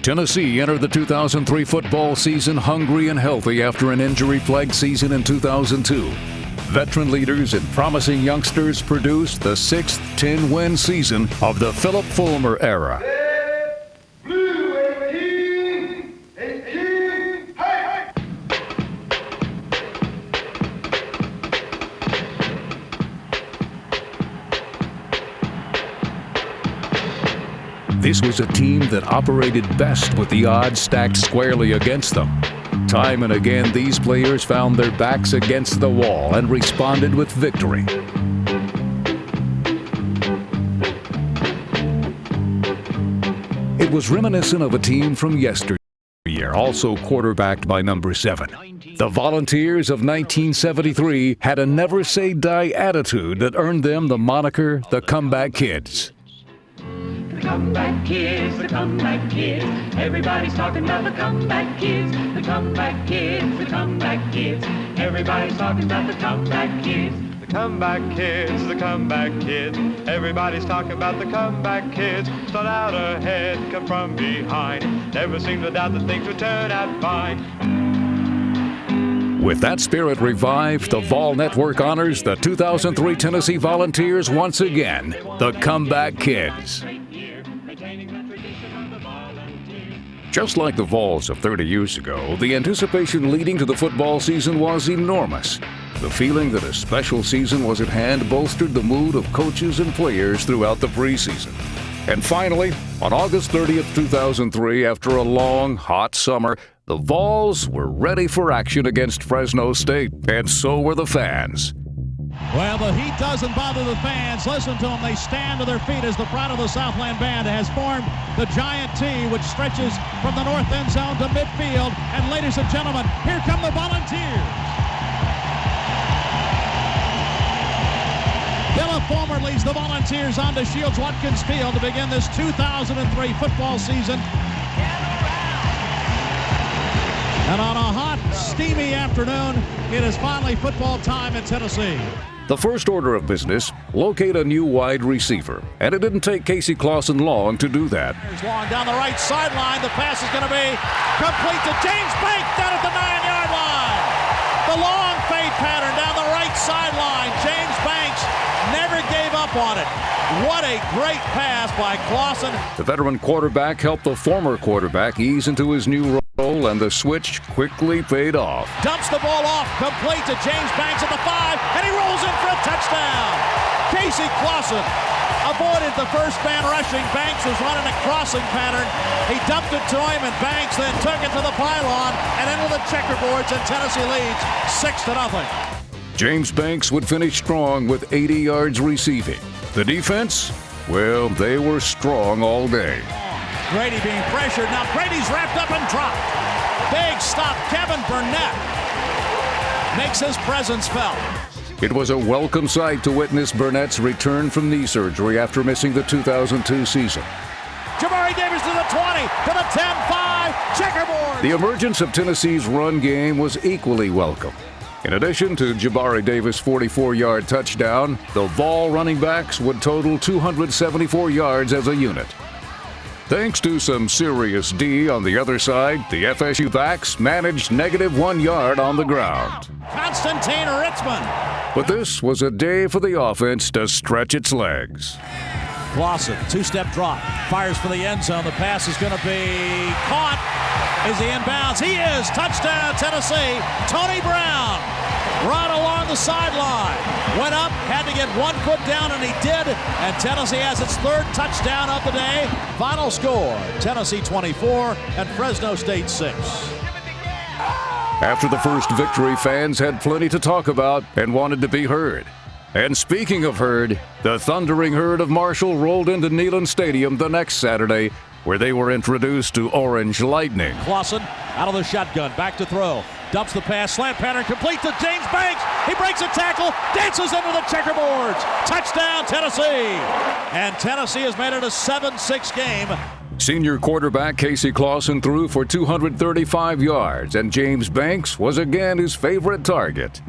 Tennessee entered the 2003 football season hungry and healthy after an injury-plagued season in 2002. Veteran leaders and promising youngsters produced the sixth 10-win season of the Philip Fulmer era. Blue 18, 18, hey! This was a team that operated best with the odds stacked squarely against them. Time and again, these players found their backs against the wall and responded with victory. It was reminiscent of a team from yesteryear, also quarterbacked by number 7. The Volunteers of 1973 had a never-say-die attitude that earned them the moniker the Comeback Kids. The comeback kids, the comeback kids. Everybody's talking about the comeback kids. The comeback kids, the comeback kids. Everybody's talking about the comeback kids. The comeback kids, the comeback kids. Everybody's talking about the comeback kids. Start out ahead, come from behind. Never seem to doubt that things would turn out fine. With that spirit revived, the Vol Network honors the 2003 Tennessee Volunteers once again, the Comeback Kids. Just like the Vols of 30 years ago, the anticipation leading to the football season was enormous. The feeling that a special season was at hand bolstered the mood of coaches and players throughout the preseason. And finally, on August 30th, 2003, after a long, hot summer, the Vols were ready for action against Fresno State, and so were the fans. Well, the heat doesn't bother the fans. Listen to them. They stand to their feet as the Pride of the Southland Band has formed the giant T, which stretches from the north end zone to midfield. And ladies and gentlemen, here come the Volunteers. Philip Fulmer leads the Volunteers onto Shields-Watkins Field to begin this 2003 football season. And on a hot, steamy afternoon, it is finally football time in Tennessee. The first order of business, locate a new wide receiver. And it didn't take Casey Clausen long to do that. Long down the right sideline, the pass is going to be complete to James Banks down at the 9-yard line. The long fade pattern down the right sideline. James Banks never gave up on it. What a great pass by Clausen. The veteran quarterback helped the former quarterback ease into his new role, and the switch quickly paid off. Dumps the ball off, complete to James Banks at the 5, and he rolls in for a touchdown. Casey Clausen avoided the first man rushing. Banks was running a crossing pattern. He dumped it to him, and Banks then took it to the pylon and into the checkerboards, and Tennessee leads 6-0. James Banks would finish strong with 80 yards receiving. The defense? Well, they were strong all day. Grady being pressured. Now Grady's wrapped up and dropped. Big stop. Kevin Burnett makes his presence felt. It was a welcome sight to witness Burnett's return from knee surgery after missing the 2002 season. Jabari Davis to the 20, to the 10-5, checkerboard. The emergence of Tennessee's run game was equally welcome. In addition to Jabari Davis' 44-yard touchdown, the Vol running backs would total 274 yards as a unit. Thanks to some serious D on the other side, the FSU backs managed -1 yard on the ground. Constantine Ritzman. But this was a day for the offense to stretch its legs. Clausen, two-step drop, fires for the end zone. The pass is going to be caught. Is he inbounds? He is. Touchdown, Tennessee. Tony Brown right along the sideline. Went up, had to get 1 foot down, and he did. And Tennessee has its third touchdown of the day. Final score, Tennessee 24 and Fresno State 6. After the first victory, fans had plenty to talk about and wanted to be heard. And speaking of heard, the thundering herd of Marshall rolled into Neyland Stadium the next Saturday, where they were introduced to Orange Lightning. Clausen out of the shotgun, back to throw. Dumps the pass, slant pattern complete to James Banks. He breaks a tackle, dances into the checkerboards. Touchdown, Tennessee. And Tennessee has made it a 7-6 game. Senior quarterback Casey Clausen threw for 235 yards, and James Banks was again his favorite target.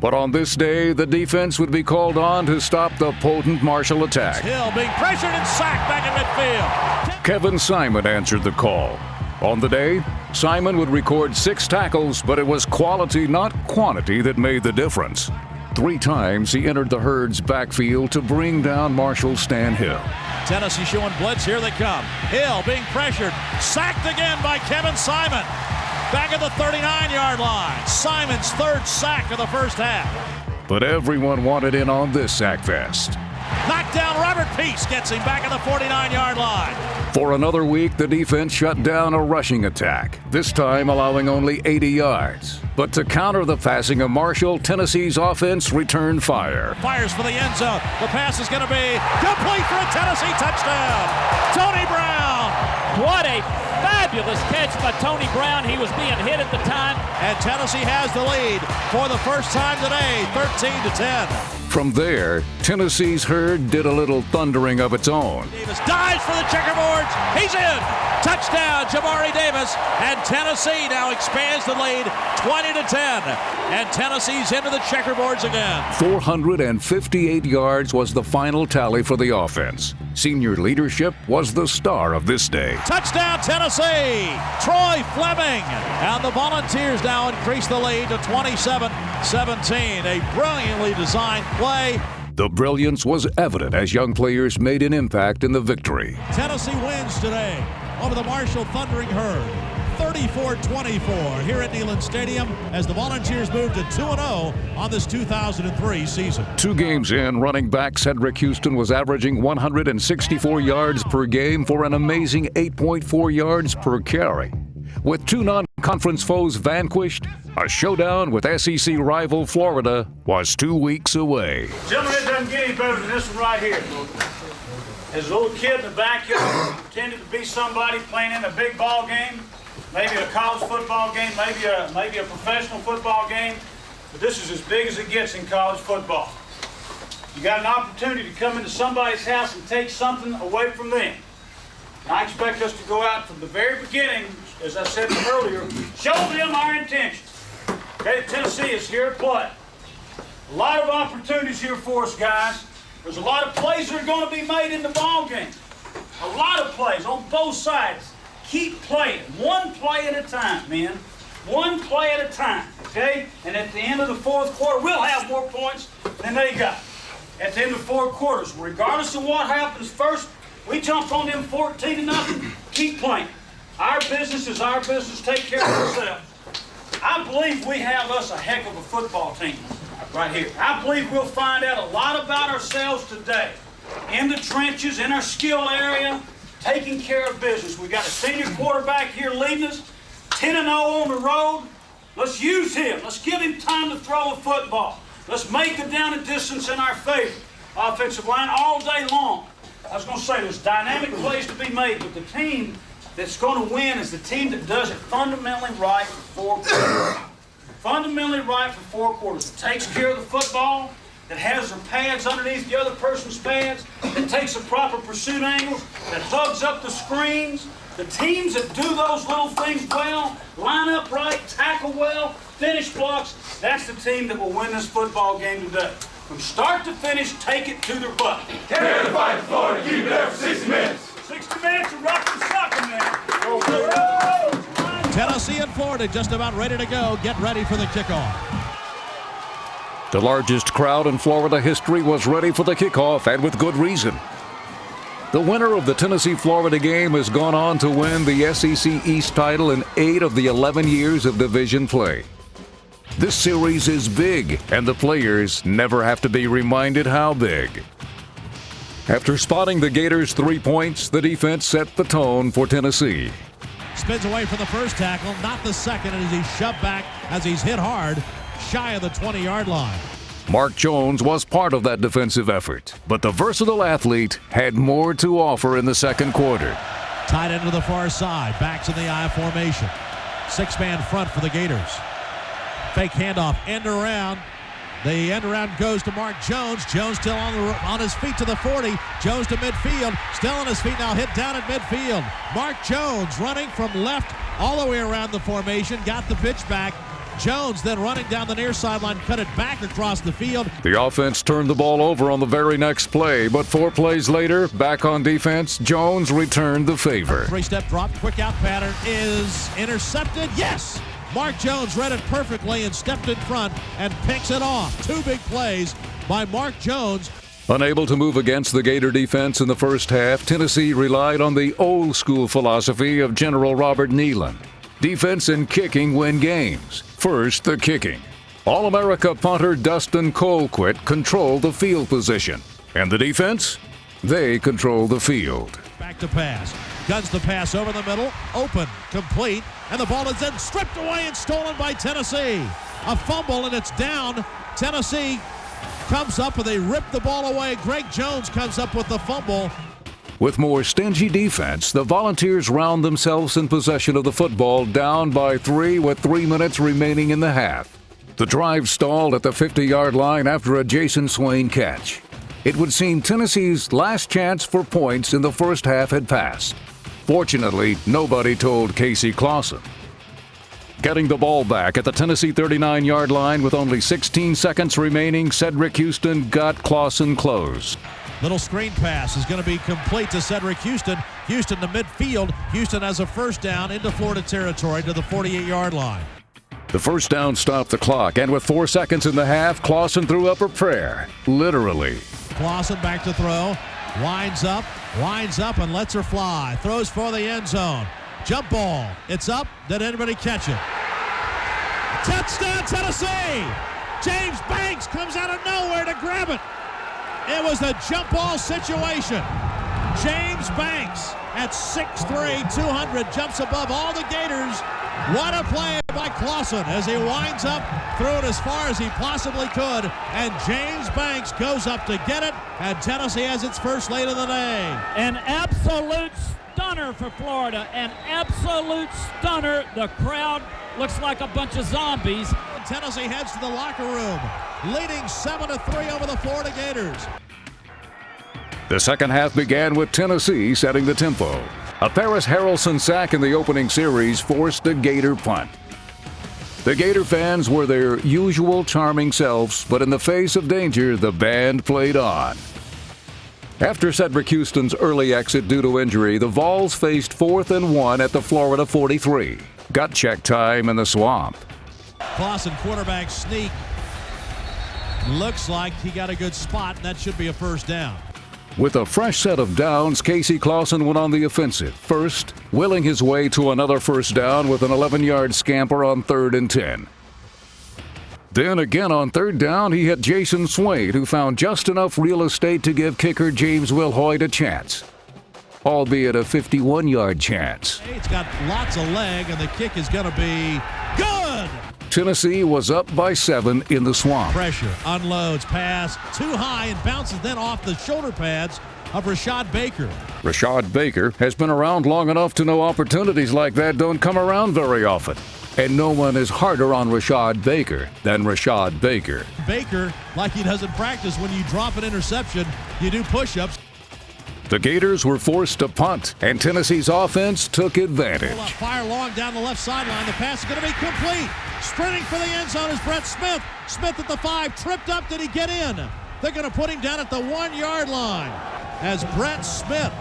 But on this day, the defense would be called on to stop the potent Marshall attack. Hill being pressured and sacked back in midfield. Kevin Simon answered the call. On the day, Simon would record 6 tackles, but it was quality, not quantity, that made the difference. 3 times he entered the Herd's backfield to bring down Marshall Stan Hill. Tennessee showing blitz. Here they come. Hill being pressured. Sacked again by Kevin Simon. Back at the 39-yard line. Simon's 3rd sack of the first half. But everyone wanted in on this sack fest. Knocked down. Robert Peace gets him back at the 49-yard line. For another week, the defense shut down a rushing attack, this time allowing only 80 yards. But to counter the passing of Marshall, Tennessee's offense returned fire. Fires for the end zone. The pass is going to be complete for a Tennessee touchdown. Tony Brown. What a fabulous catch by Tony Brown. He was being hit at the time. And Tennessee has the lead for the first time today, 13-10. From there, Tennessee's Herd did a little thundering of its own. Davis dives for the checkerboards. He's in. Touchdown, Jamari Davis. And Tennessee now expands the lead 20-10. And Tennessee's into the checkerboards again. 458 yards was the final tally for the offense. Senior leadership was the star of this day. Touchdown, Tennessee. Troy Fleming. And the Volunteers now increase the lead to 27-17. A brilliantly designed play. The brilliance was evident as young players made an impact in the victory. Tennessee wins today over the Marshall Thundering Herd, 34-24 here at Neyland Stadium as the Volunteers move to 2-0 on this 2003 season. 2 games in, running back Cedric Houston was averaging 164 yards per game for an amazing 8.4 yards per carry. With 2 non-conference foes vanquished, a showdown with SEC rival Florida was 2 weeks away. Gentlemen, it doesn't get any better than this one right here. As a little kid in the backyard, pretended to be somebody playing in a big ball game, maybe a college football game, maybe a professional football game, but this is as big as it gets in college football. You got an opportunity to come into somebody's house and take something away from them. And I expect us to go out from the very beginning, as I said earlier, show them our intentions. Okay, Tennessee is here to play. A lot of opportunities here for us, guys. There's a lot of plays that are going to be made in the ball game. A lot of plays on both sides. Keep playing. 1 play at a time, men. 1 play at a time, okay? And at the end of the 4th quarter, we'll have more points than they got. At the end of 4 quarters, regardless of what happens first, we jump on them 14-0. Keep playing. Our business is our business. Take care of ourselves. I believe we have us a heck of a football team right here. I believe we'll find out a lot about ourselves today. In the trenches, in our skill area, taking care of business. We've got a senior quarterback here leading us, 10-0 on the road. Let's use him. Let's give him time to throw a football. Let's make the down and distance in our favor. Offensive line all day long. I was going to say there's dynamic plays to be made, but the team that's going to win is the team that does it fundamentally right for 4 quarters. Fundamentally right for 4 quarters. That takes care of the football, that has their pads underneath the other person's pads, that takes the proper pursuit angles, that hugs up the screens. The teams that do those little things well, line up right, tackle well, finish blocks, that's the team that will win this football game today. From start to finish, take it to their butt. Carry the fight to Florida, keep it there for 60 minutes. 60 minutes of rough and sucking, man. Tennessee and Florida just about ready to go. Get ready for the kickoff. The largest crowd in Florida history was ready for the kickoff, and with good reason. The winner of the Tennessee-Florida game has gone on to win the SEC East title in 8 of the 11 years of division play. This series is big, and the players never have to be reminded how big. After spotting the Gators' 3 points, the defense set the tone for Tennessee. Spins away from the first tackle, not the second, as he's shoved back as he's hit hard, shy of the 20-yard line. Mark Jones was part of that defensive effort, but the versatile athlete had more to offer in the second quarter. Tight end to the far side, backs in the I formation. 6-man front for the Gators. Fake handoff, end around. The end around goes to Mark Jones. Jones still on his feet to the 40. Jones to midfield. Still on his feet now, hit down at midfield. Mark Jones running from left all the way around the formation. Got the pitch back. Jones then running down the near sideline, cut it back across the field. The offense turned the ball over on the very next play, but 4 plays later, back on defense, Jones returned the favor. 3-step drop, quick out pattern is intercepted. Yes! Mark Jones read it perfectly and stepped in front and picks it off. 2 big plays by Mark Jones. Unable to move against the Gator defense in the first half, Tennessee relied on the old-school philosophy of General Robert Neyland. Defense and kicking win games. First, the kicking. All-America punter Dustin Colquitt controlled the field position. And the defense? They control the field. Back to pass. Guns the pass over the middle. Open. Complete. And the ball is then stripped away and stolen by Tennessee. A fumble and it's down. Tennessee comes up and they rip the ball away. Greg Jones comes up with the fumble. With more stingy defense, the Volunteers round themselves in possession of the football, down by 3 with 3 minutes remaining in the half. The drive stalled at the 50-yard line after a Jason Swain catch. It would seem Tennessee's last chance for points in the first half had passed. Fortunately, nobody told Casey Clausen. Getting the ball back at the Tennessee 39-yard line with only 16 seconds remaining, Cedric Houston got Clausen closed. Little screen pass is going to be complete to Cedric Houston. Houston to midfield. Houston has a first down into Florida territory to the 48-yard line. The first down stopped the clock, and with 4 seconds in the half, Clausen threw up a prayer. Literally. Clausen back to throw. Winds up, and lets her fly. Throws for the end zone. Jump ball. It's up. Did anybody catch it? Touchdown, Tennessee! James Banks comes out of nowhere to grab it. It was a jump ball situation. James Banks at 6'3", 200, jumps above all the Gators. What a play by Clausen as he winds up, threw it as far as he possibly could, and James Banks goes up to get it, and Tennessee has its first lead of the day. An absolute stunner for Florida, an absolute stunner. The crowd looks like a bunch of zombies. Tennessee heads to the locker room, leading 7-3 over the Florida Gators. The second half began with Tennessee setting the tempo. A Paris Harrelson sack in the opening series forced a Gator punt. The Gator fans were their usual charming selves, but in the face of danger, the band played on. After Cedric Houston's early exit due to injury, the Vols faced 4th and 1 at the Florida 43. Gut check time in the swamp. Clausen quarterback sneak. Looks like he got a good spot, and that should be a first down. With a fresh set of downs, Casey Clausen went on the offensive. First, willing his way to another first down with an 11-yard scamper on 3rd and 10. Then again on 3rd down, he hit Jason Swain, who found just enough real estate to give kicker James Wilhoit a chance, albeit a 51-yard chance. It's got lots of leg, and the kick is going to be good. Tennessee was up by 7 in the swamp. Pressure, unloads, pass, too high, and bounces then off the shoulder pads of Rashad Baker. Rashad Baker has been around long enough to know opportunities like that don't come around very often. And no one is harder on Rashad Baker than Rashad Baker. Baker, like he does in practice, when you drop an interception, you do push-ups. The Gators were forced to punt, and Tennessee's offense took advantage. Fire long down the left sideline. The pass is going to be complete. Sprinting for the end zone is Brett Smith. Smith at the 5, tripped up. Did he get in? They're going to put him down at the 1-yard line. As Brett Smith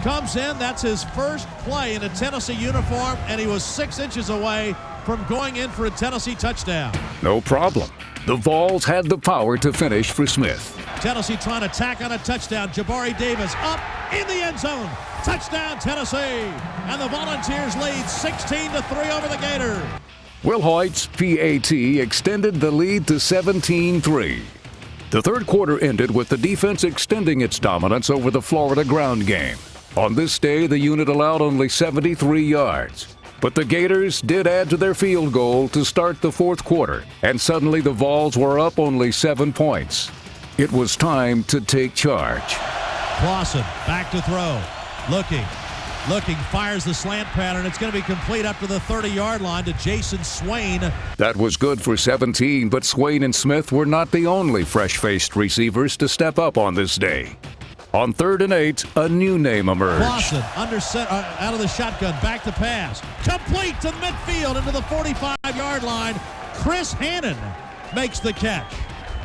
comes in, that's his first play in a Tennessee uniform, and he was 6 inches away from going in for a Tennessee touchdown. No problem. The Vols had the power to finish for Smith. Tennessee trying to tack on a touchdown. Jabari Davis up in the end zone. Touchdown, Tennessee. And the Volunteers lead 16-3 over the Gators. Wilhoit's PAT extended the lead to 17-3. The third quarter ended with the defense extending its dominance over the Florida ground game. On this day, the unit allowed only 73 yards. But the Gators did add to their field goal to start the fourth quarter, and suddenly the Vols were up only 7 points. It was time to take charge. Clausen back to throw. Looking, fires the slant pattern. It's going to be complete up to the 30-yard line to Jason Swain. That was good for 17, but Swain and Smith were not the only fresh-faced receivers to step up on this day. On 3rd and 8, a new name emerged. Clausen out of the shotgun, back to pass. Complete to midfield into the 45-yard line. Chris Hannon makes the catch.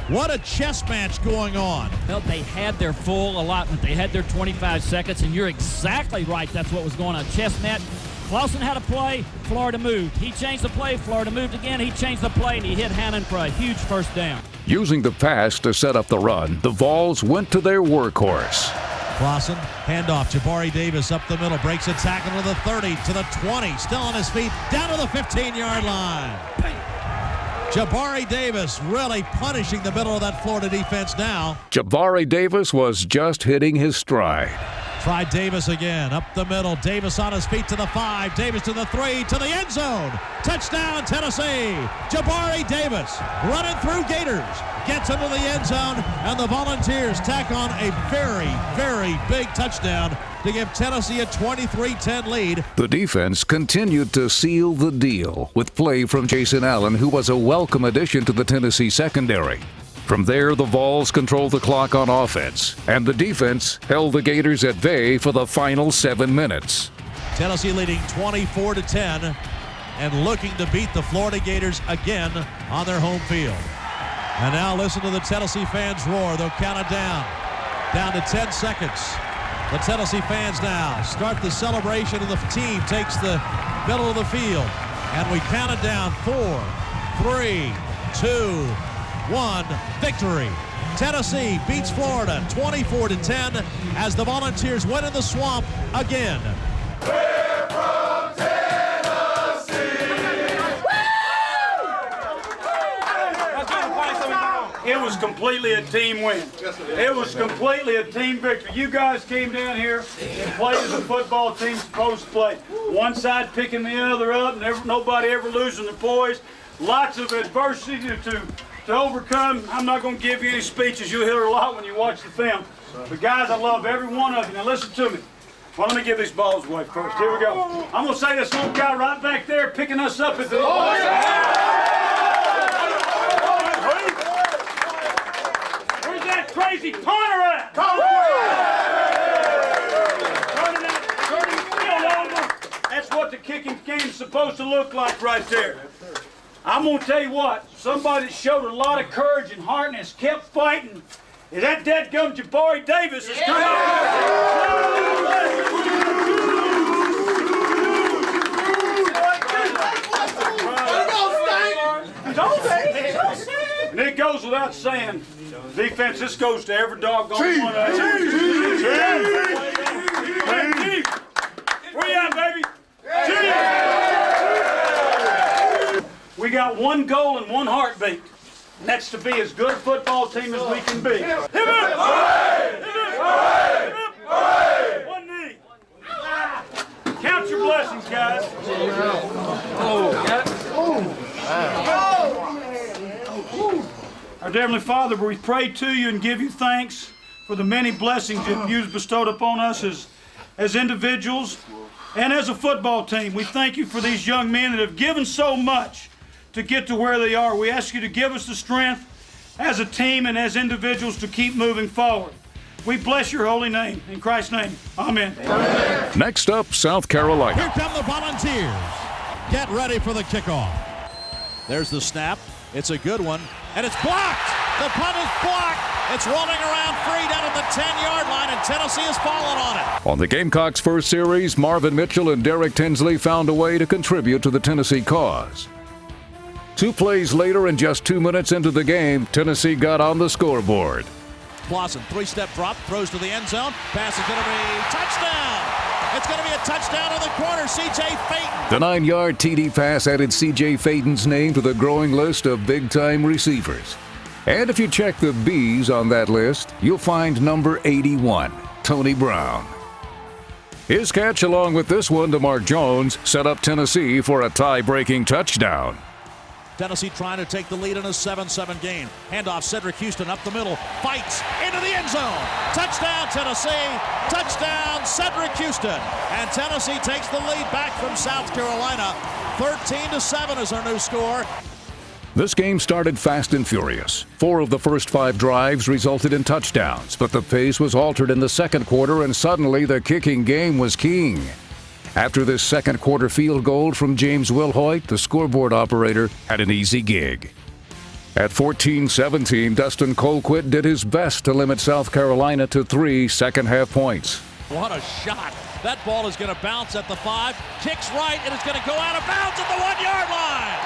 What a chess match going on. Well, they had their full allotment. They had their 25 seconds, and you're exactly right. That's what was going on. Chess match. Clausen had a play. Florida moved. He changed the play. Florida moved again. He changed the play, and he hit Hannon for a huge first down. Using the pass to set up the run, the Vols went to their workhorse. Clausen, handoff. Jabari Davis up the middle. Breaks a tackle to the 30, to the 20. Still on his feet. Down to the 15-yard line. Jabari Davis really punishing the middle of that Florida defense now. Jabari Davis was just hitting his stride. Try Davis again, up the middle. Davis on his feet to the 5. Davis to the 3, to the end zone. Touchdown, Tennessee. Jabari Davis running through Gators. Gets into the end zone, and the Volunteers tack on a very, very big touchdown to give Tennessee a 23-10 lead. The defense continued to seal the deal with play from Jason Allen, who was a welcome addition to the Tennessee secondary. From there, the Vols controlled the clock on offense, and the defense held the Gators at bay for the final 7 minutes. Tennessee leading 24-10 and looking to beat the Florida Gators again on their home field. And now listen to the Tennessee fans roar. They'll count it down to 10 seconds. The Tennessee fans now start the celebration, and the team takes the middle of the field. And we count it down. 4, 3, 2, 1, victory. Tennessee beats Florida 24-10 as the Volunteers win in the swamp again. We're from Tennessee. It was completely a team win. It was completely a team victory. You guys came down here and played as a football team supposed to play. One side picking the other up, and nobody ever losing their poise. Lots of adversity to overcome. I'm not going to give you any speeches. You'll hear a lot when you watch the film. But guys, I love every one of you. Now listen to me. Well, let me give these balls away first. Here we go. I'm going to say this little guy right back there picking us up at the... Where's that crazy punter at? Turning the field over. That's what the kicking game's supposed to look like right there. I'm going to tell you what, somebody that showed a lot of courage and heart and has kept fighting is that dadgum Jabari Davis has come out. And it goes without saying, defense, this goes to every doggone one of them. Chief! Where you at, baby? We got one goal and one heartbeat, and that's to be as good a football team as we can be. Hip it! One knee. Count your blessings, guys. Our dear Heavenly Father, we pray to you and give you thanks for the many blessings that you've bestowed upon us as individuals and as a football team. We thank you for these young men that have given so much to get to where they are. We ask you to give us the strength as a team and as individuals to keep moving forward. We bless your holy name. In Christ's name, amen. Next up, South Carolina. Here come the Volunteers. Get ready for the kickoff. There's the snap. It's a good one, and it's blocked. The punt is blocked. It's rolling around free down at the 10-yard line, and Tennessee has fallen on it. On the Gamecocks' first series, Marvin Mitchell and Derek Tinsley found a way to contribute to the Tennessee cause. 2 plays later and just 2 minutes into the game, Tennessee got on the scoreboard. Clausen, 3-step drop, throws to the end zone. Pass is going to be touchdown. It's going to be a touchdown in the corner. C.J. Payton. The 9-yard TD pass added C.J. Payton's name to the growing list of big-time receivers. And if you check the B's on that list, you'll find number 81, Tony Brown. His catch, along with this one to Mark Jones, set up Tennessee for a tie-breaking touchdown. Tennessee trying to take the lead in a 7-7 game. Handoff, Cedric Houston up the middle. Fights into the end zone. Touchdown, Tennessee. Touchdown, Cedric Houston. And Tennessee takes the lead back from South Carolina. 13-7 is our new score. This game started fast and furious. 4 of the first 5 drives resulted in touchdowns, but the pace was altered in the second quarter, and suddenly the kicking game was king. After this second quarter field goal from James Wilhoit, the scoreboard operator had an easy gig. At 14-17, Dustin Colquitt did his best to limit South Carolina to 3 second-half points. What a shot. That ball is going to bounce at the 5, kicks right, and it's going to go out of bounds at the 1-yard line.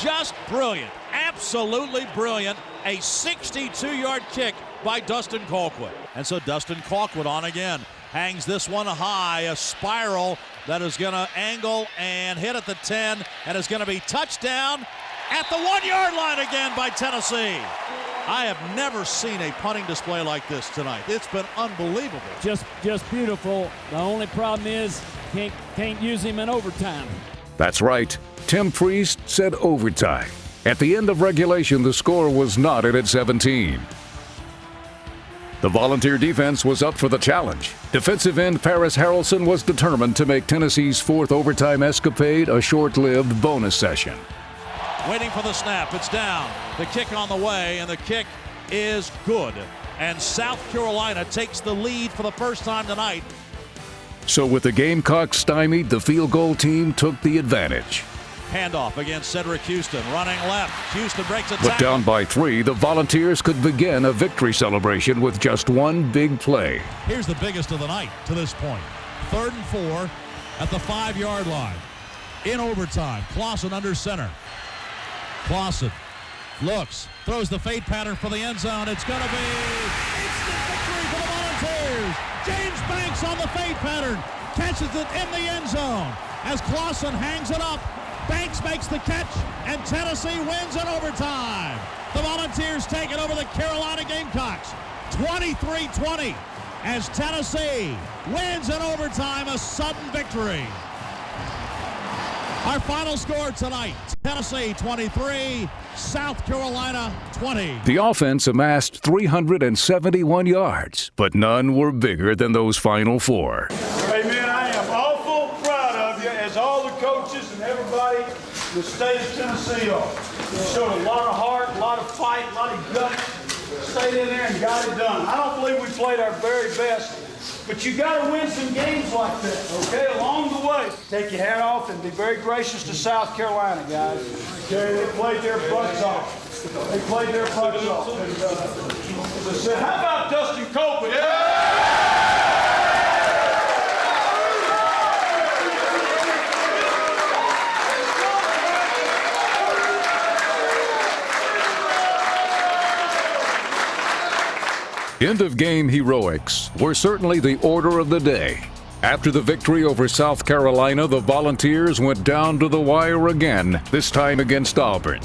Just brilliant, absolutely brilliant. A 62-yard kick by Dustin Colquitt. And so Dustin Colquitt on again. Hangs this one high, a spiral that is going to angle and hit at the 10, and is going to be touchdown at the 1-yard line again by Tennessee. I have never seen a punting display like this tonight. It's been unbelievable. Just beautiful. The only problem is can't use him in overtime. That's right. Tim Priest said overtime. At the end of regulation, the score was knotted at 17. The Volunteer defense was up for the challenge. Defensive end Paris Harrelson was determined to make Tennessee's 4th overtime escapade a short-lived bonus session. Waiting for the snap. It's down. The kick on the way, and the kick is good. And South Carolina takes the lead for the first time tonight. So with the Gamecocks stymied, the field goal team took the advantage. Handoff against Cedric Houston, running left. Houston breaks a tackle. But down by 3, the Volunteers could begin a victory celebration with just one big play. Here's the biggest of the night to this point. 3rd and 4 at the 5-yard line. In overtime, Clausen under center. Clausen looks, throws the fade pattern for the end zone. It's going to be instant victory for the Volunteers. James Banks on the fade pattern, catches it in the end zone. As Clausen hangs it up, Banks makes the catch, and Tennessee wins in overtime. The Volunteers take it over the Carolina Gamecocks, 23-20, as Tennessee wins in overtime, a sudden victory. Our final score tonight, Tennessee 23, South Carolina 20. The offense amassed 371 yards, but none were bigger than those final 4. Hey, man, I am awful proud of you, as all the coaches and everybody in the state of Tennessee are. You showed a lot of heart, a lot of fight, a lot of guts, stayed in there and got it done. I don't believe we played our very best, but you got to win some games like that, okay, along the way. Take your hat off and be very gracious to South Carolina, guys. Okay, they played their butts off. They played their butts off. And, as I said, how about Dustin Colquitt? Yeah! End-of-game heroics were certainly the order of the day. After the victory over South Carolina, the Volunteers went down to the wire again, this time against Auburn.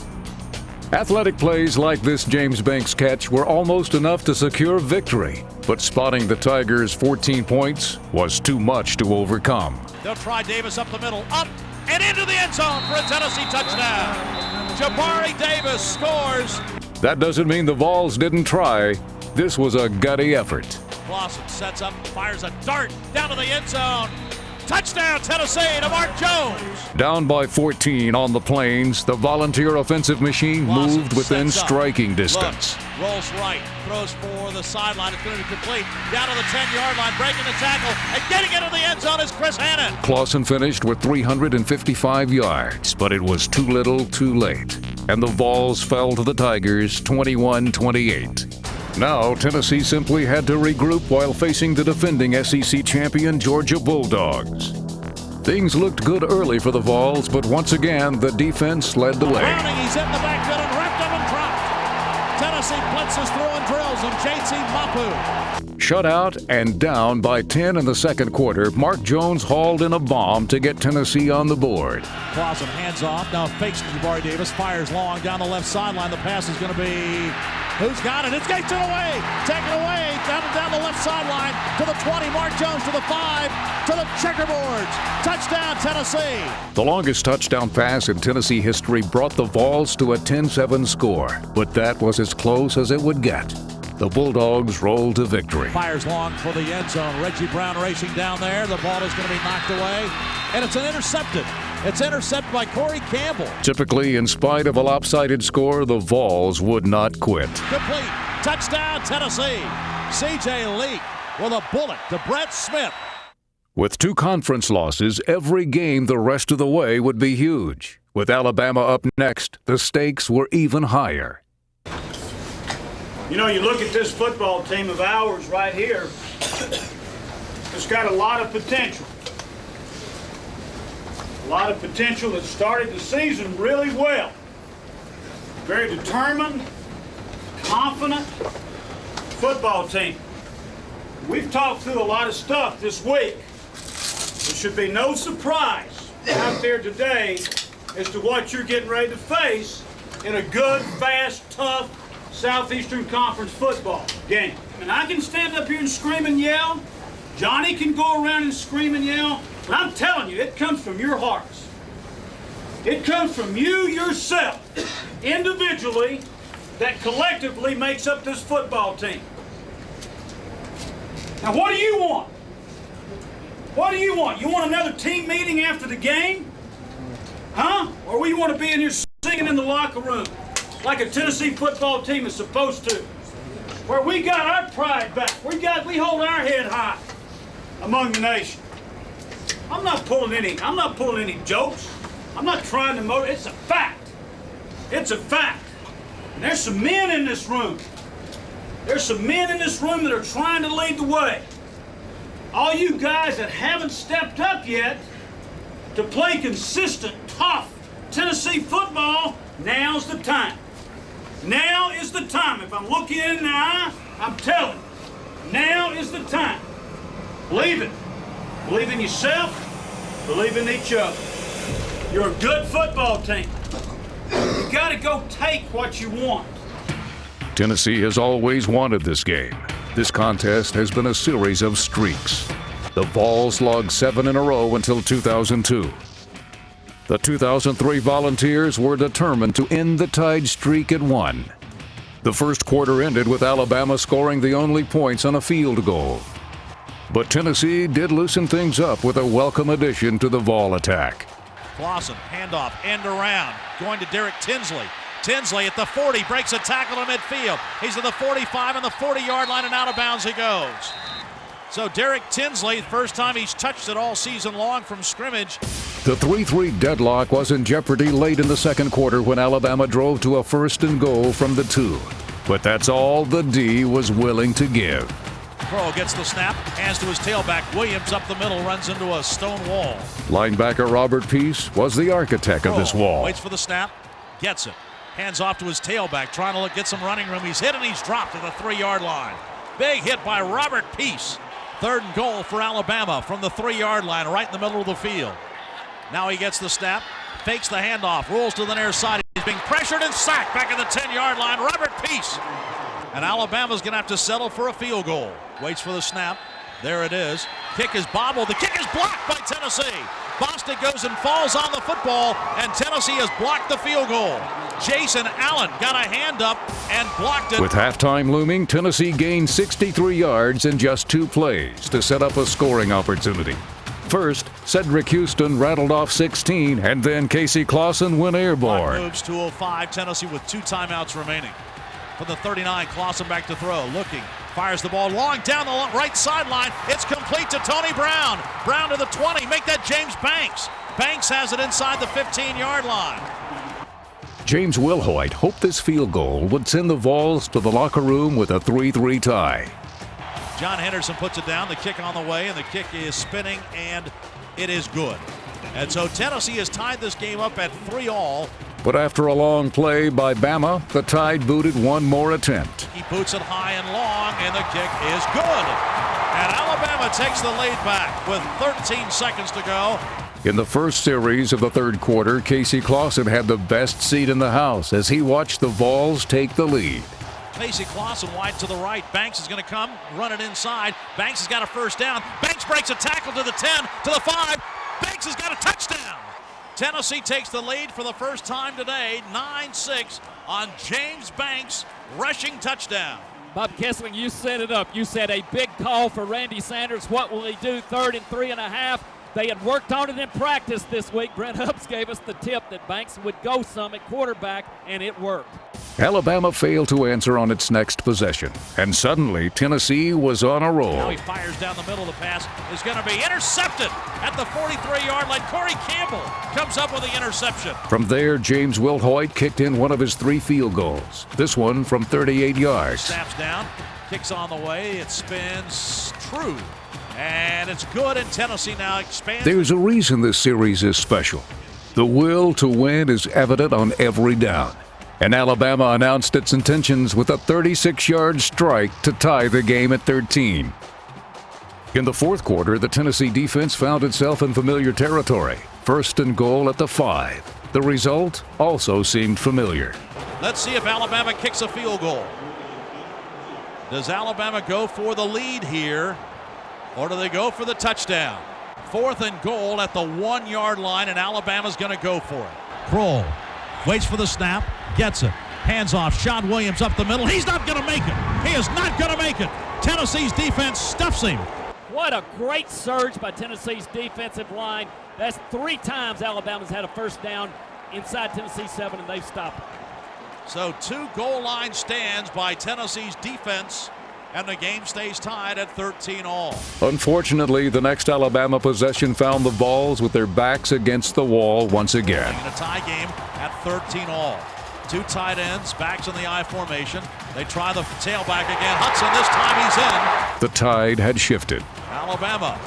Athletic plays like this James Banks catch were almost enough to secure victory, but spotting the Tigers' 14 points was too much to overcome. They'll try Davis up the middle, up and into the end zone for a Tennessee touchdown. Jabari Davis scores. That doesn't mean the Vols didn't try. This was a gutty effort. Clausen sets up, fires a dart down to the end zone. Touchdown, Tennessee to Mark Jones. Down by 14 on the Plains, the Volunteer offensive machine Clausen moved within sets up, striking distance. looks, rolls right, throws for the sideline. It's going to be complete. Down to the 10-yard line, breaking the tackle, and getting into the end zone is Chris Hannon. Clausen finished with 355 yards, but it was too little too late. And the Vols fell to the Tigers 21-28. Now, Tennessee simply had to regroup while facing the defending SEC champion Georgia Bulldogs. Things looked good early for the Vols, but once again, the defense led the way. Browning, he's in the backfield and wrapped up and dropped. Tennessee blitzes through and drills him. J.T. Mapu. Shut out and down by 10 in the second quarter, Mark Jones hauled in a bomb to get Tennessee on the board. Clausen hands off, now fakes to Jabari Davis, fires long down the left sideline. The pass is going to be... Who's got it? It's taken away. Taken away. Down the left sideline to the 20. Mark Jones to the 5. To the checkerboards. Touchdown, Tennessee. The longest touchdown pass in Tennessee history brought the Vols to a 10-7 score, but that was as close as it would get. The Bulldogs rolled to victory. Fires long for the end zone. Reggie Brown racing down there. The ball is going to be knocked away, and it's an intercepted. It's intercepted by Corey Campbell. Typically, in spite of a lopsided score, the Vols would not quit. Complete. Touchdown, Tennessee. C.J. Leak with a bullet to Brett Smith. With 2 conference losses, every game the rest of the way would be huge. With Alabama up next, the stakes were even higher. You know, you look at this football team of ours right here, it's got a lot of potential. A lot of potential that started the season really well. Very determined, confident football team. We've talked through a lot of stuff this week. There should be no surprise out there today as to what you're getting ready to face in a good, fast, tough Southeastern Conference football game. And I can stand up here and scream and yell. Johnny can go around and scream and yell. But I'm telling you, it comes from your hearts. It comes from you yourself, individually, that collectively makes up this football team. Now, what do you want? What do you want? You want another team meeting after the game? Huh? Or you want to be in here singing in the locker room like a Tennessee football team is supposed to? Where we got our pride back. We hold our head high among the nation. I'm not pulling any jokes. I'm not trying to motivate. It's a fact. It's a fact. And there's some men in this room. There's some men in this room that are trying to lead the way. All you guys that haven't stepped up yet to play consistent, tough Tennessee football, now's the time. Now is the time. If I'm looking in the eye, I'm telling you, now is the time. Believe it. Believe in yourself. Believe in each other. You're a good football team. You got to go take what you want. Tennessee has always wanted this game. This contest has been a series of streaks. The Vols logged 7 in a row until 2002. The 2003 Volunteers were determined to end the Tide streak at 1. The first quarter ended with Alabama scoring the only points on a field goal. But Tennessee did loosen things up with a welcome addition to the Vol attack. Clausen, handoff, end around, going to Derek Tinsley. Tinsley at the 40, breaks a tackle to midfield. He's at the 45 and the 40-yard line, and out of bounds he goes. So Derek Tinsley, first time he's touched it all season long from scrimmage. The 3-3 deadlock was in jeopardy late in the second quarter when Alabama drove to a 1st and goal from the 2. But that's all the D was willing to give. Crow gets the snap, hands to his tailback. Williams up the middle, runs into a stone wall. Linebacker Robert Peace was the architect of this wall. Waits for the snap, gets it. Hands off to his tailback, trying to get some running room. He's hit and he's dropped to the 3-yard line. Big hit by Robert Peace. 3rd and goal for Alabama from the 3-yard line, right in the middle of the field. Now he gets the snap, fakes the handoff, rolls to the near side. He's being pressured and sacked back at the 10-yard line. Robert Peace. And Alabama's going to have to settle for a field goal. Waits for the snap. There it is. Kick is bobbled. The kick is blocked by Tennessee. Bostic goes and falls on the football, and Tennessee has blocked the field goal. Jason Allen got a hand up and blocked it. With halftime looming, Tennessee gained 63 yards in just 2 plays to set up a scoring opportunity. First, Cedric Houston rattled off 16, and then Casey Clausen went airborne. Clock moves to 05, Tennessee with 2 timeouts remaining. From the 39, Clausen back to throw, looking, fires the ball long down the right sideline. It's complete to Tony Brown. Brown to the 20, make that James Banks. Banks has it inside the 15-yard line. James Wilhoit hoped this field goal would send the Vols to the locker room with a 3-3 tie. John Henderson puts it down, the kick on the way, and the kick is spinning, and it is good. And so Tennessee has tied this game up at 3-all. But after a long play by Bama, the Tide booted one more attempt. He boots it high and long, and the kick is good. And Alabama takes the lead back with 13 seconds to go. In the first series of the third quarter, Casey Clausen had the best seat in the house as he watched the Vols take the lead. Casey Clausen wide to the right. Banks is going to come, run it inside. Banks has got a first down. Banks breaks a tackle to the 10, to the 5. Banks has got a touchdown. Tennessee takes the lead for the first time today, 9-6 on James Banks' rushing touchdown. Bob Kessling, you set it up. You said a big call for Randy Sanders. What will he do? 3rd and 3.5. They had worked on it in practice this week. Brent Hubbs gave us the tip that Banks would go some at quarterback, and it worked. Alabama failed to answer on its next possession, and suddenly Tennessee was on a roll. Now he fires down the middle. The pass is going to be intercepted at the 43-yard line. Corey Campbell comes up with the interception. From there, James Wilhoit kicked in one of his 3 field goals, this one from 38 yards. Snaps down, kicks on the way, it spins true, and it's good, and Tennessee now expands. There's a reason this series is special. The will to win is evident on every down, and Alabama announced its intentions with a 36-yard strike to tie the game at 13. In the fourth quarter, the Tennessee defense found itself in familiar territory, 1st and goal at the 5. The result also seemed familiar. Let's see if Alabama kicks a field goal. Does Alabama go for the lead here, or do they go for the touchdown? 4th and goal at the 1-yard line, and Alabama's going to go for it. Kroll waits for the snap, gets it, hands off. Sean Williams up the middle. He's not going to make it. He is not going to make it. Tennessee's defense stuffs him. What a great surge by Tennessee's defensive line. That's 3 times Alabama's had a first down inside Tennessee 7, and they've stopped it. So 2 goal line stands by Tennessee's defense, and the game stays tied at 13 all. Unfortunately, the next Alabama possession found the Vols with their backs against the wall once again. In a tie game at 13 all. 2 tight ends, backs in the I formation. They try the tailback again. Hudson, this time he's in. The tide had shifted. Alabama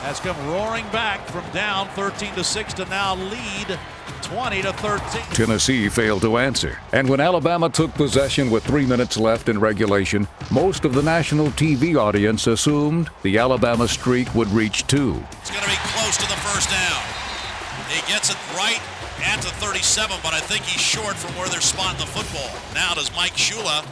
has come roaring back from down 13-6 to now lead 20-13. Tennessee failed to answer, and when Alabama took possession with 3 minutes left in regulation, most of the national TV audience assumed the Alabama streak would reach 2. It's going to be close to the first down. He gets it right at the 37, but I think he's short from where they're spotting the football. Now does Mike Shula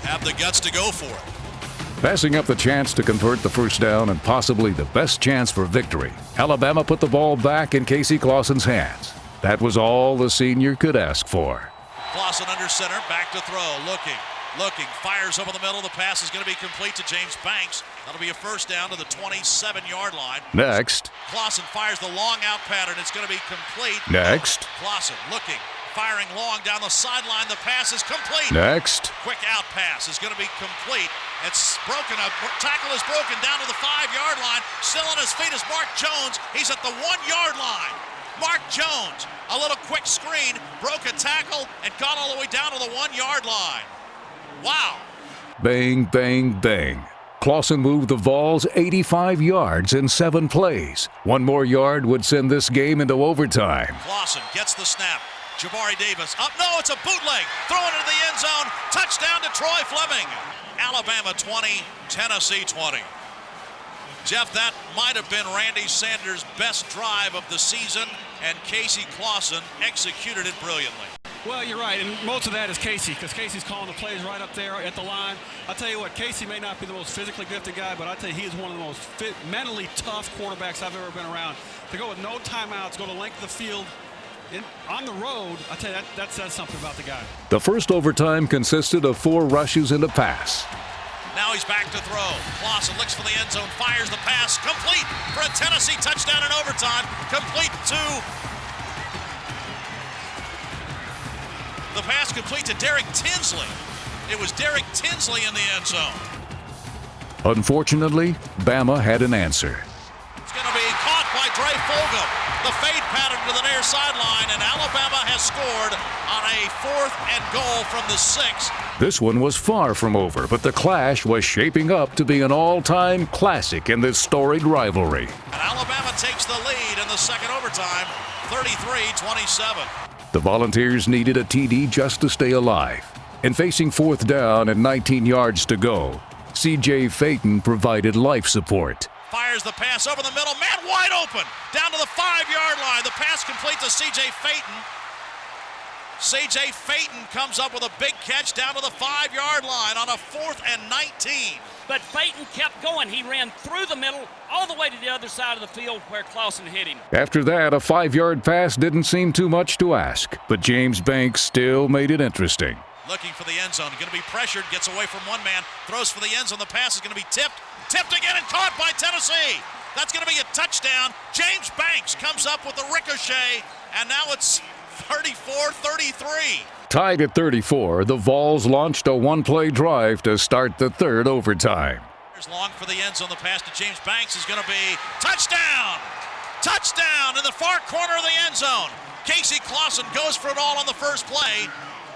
have the guts to go for it? Passing up the chance to convert the first down and possibly the best chance for victory, Alabama put the ball back in Casey Clausen's hands. That was all the senior could ask for. Clausen under center, back to throw, looking, fires over the middle. The pass is going to be complete to James Banks. That'll be a first down to the 27-yard line. Next. Clausen fires the long out pattern. It's going to be complete. Next. Clausen looking, firing long down the sideline. The pass is complete. Next. Quick out pass is going to be complete. It's broken. A tackle is broken down to the 5-yard line. Still on his feet is Mark Jones. He's at the 1-yard line. Mark Jones, a little quick screen, broke a tackle, and got all the way down to the 1-yard line. Wow. Bang, bang, bang. Clausen moved the Vols 85 yards in 7 plays. 1 more yard would send this game into overtime. Clausen gets the snap. Jabari Davis up. No, it's a bootleg. Throwing it into the end zone. Touchdown to Troy Fleming. Alabama 20, Tennessee 20. Jeff, that might have been Randy Sanders' best drive of the season, and Casey Clausen executed it brilliantly. Well, you're right, and most of that is Casey, because Casey's calling the plays right up there at the line. I'll tell you what, Casey may not be the most physically gifted guy, but I'll tell you he is one of the most mentally tough quarterbacks I've ever been around. To go with no timeouts, go to length of the field on the road, I'll tell you, that says something about the guy. The first overtime consisted of 4 rushes and a pass. Now he's back to throw. Clausen looks for the end zone, fires the pass, complete for a Tennessee touchdown in overtime. Complete to the pass complete to Derek Tinsley. It was Derek Tinsley in the end zone. Unfortunately, Bama had an answer. It's going to be caught by Dre Fulgham. The fade pattern to the near sideline, and Alabama has scored on a 4th and goal from the 6. This one was far from over, but the clash was shaping up to be an all-time classic in this storied rivalry. And Alabama takes the lead in the second overtime, 33-27. The Volunteers needed a TD just to stay alive. And facing 4th down and 19 yards to go, C.J. Phaeton provided life support. Fires the pass over the middle, man wide open, down to the 5-yard line. The pass complete to C.J. Phaeton. C.J. Phaeton comes up with a big catch down to the 5-yard line on a 4th and 19. But Phaeton kept going. He ran through the middle all the way to the other side of the field where Clausen hit him. After that, a 5-yard pass didn't seem too much to ask, but James Banks still made it interesting. Looking for the end zone, going to be pressured, gets away from one man, throws for the end zone. The pass is going to be tipped again and caught by Tennessee. That's going to be a touchdown. James Banks comes up with the ricochet, and now it's 34-33. Tied at 34, the Vols launched a one-play drive to start the third overtime. Here's long for the end zone. The pass to James Banks is going to be touchdown! Touchdown in the far corner of the end zone. Casey Clausen goes for it all on the first play,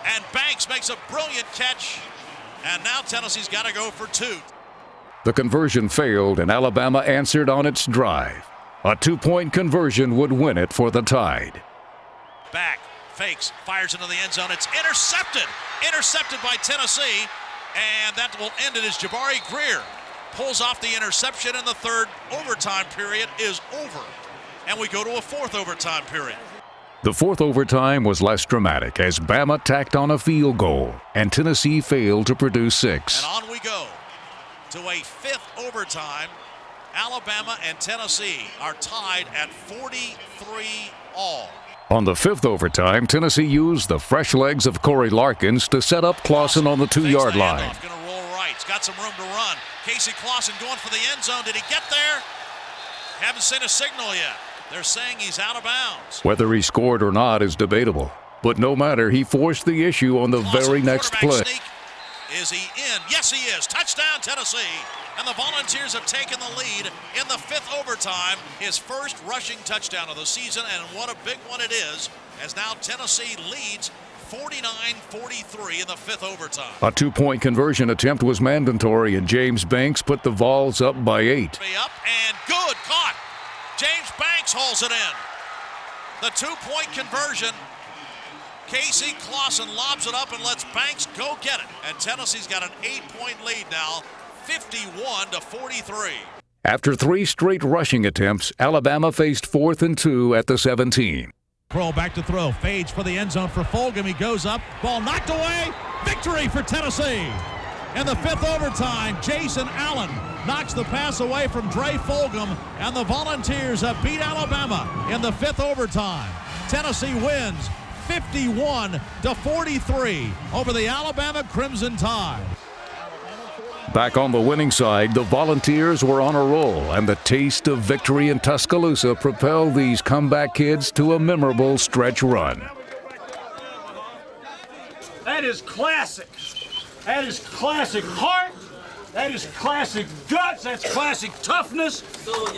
and Banks makes a brilliant catch, and now Tennessee's got to go for two. The conversion failed, and Alabama answered on its drive. A two-point conversion would win it for the Tide. Back, fakes, fires into the end zone. It's intercepted. Intercepted by Tennessee, and that will end it as Jabari Greer pulls off the interception, and the third overtime period is over. And we go to a fourth overtime period. The fourth overtime was less dramatic as Bama tacked on a field goal, and Tennessee failed to produce 6. And on we go to a fifth overtime. Alabama and Tennessee are tied at 43 all. On the fifth overtime, Tennessee used the fresh legs of Corey Larkins to set up Clausen on the 2-yard line. Going to roll right. He's got some room to run. Casey Clausen going for the end zone. Did he get there? Haven't seen a signal yet. They're saying he's out of bounds. Whether he scored or not is debatable, but no matter, he forced the issue on the very next play. Sneak. Is he in? Yes, he is. Touchdown, Tennessee. And the Volunteers have taken the lead in the fifth overtime. His first rushing touchdown of the season, and what a big one it is, as now Tennessee leads 49-43 in the fifth overtime. A two-point conversion attempt was mandatory, and James Banks put the Vols up by 8. Up and good. Caught. James Banks hauls it in. The two-point conversion. Casey Clausen lobs it up and lets Banks go get it. And Tennessee's got an 8-point lead now, 51-43. After 3 straight rushing attempts, Alabama faced 4th and 2 at the 17. Kroll back to throw. Fades for the end zone for Fulgham. He goes up. Ball knocked away. Victory for Tennessee. In the fifth overtime, Jason Allen knocks the pass away from Dre Fulgham, and the Volunteers have beat Alabama in the fifth overtime. Tennessee wins 51-43 over the Alabama Crimson Tide. Back on the winning side, the Volunteers were on a roll, and the taste of victory in Tuscaloosa propelled these comeback kids to a memorable stretch run. That is classic. That is classic heart. That is classic guts. That's classic toughness.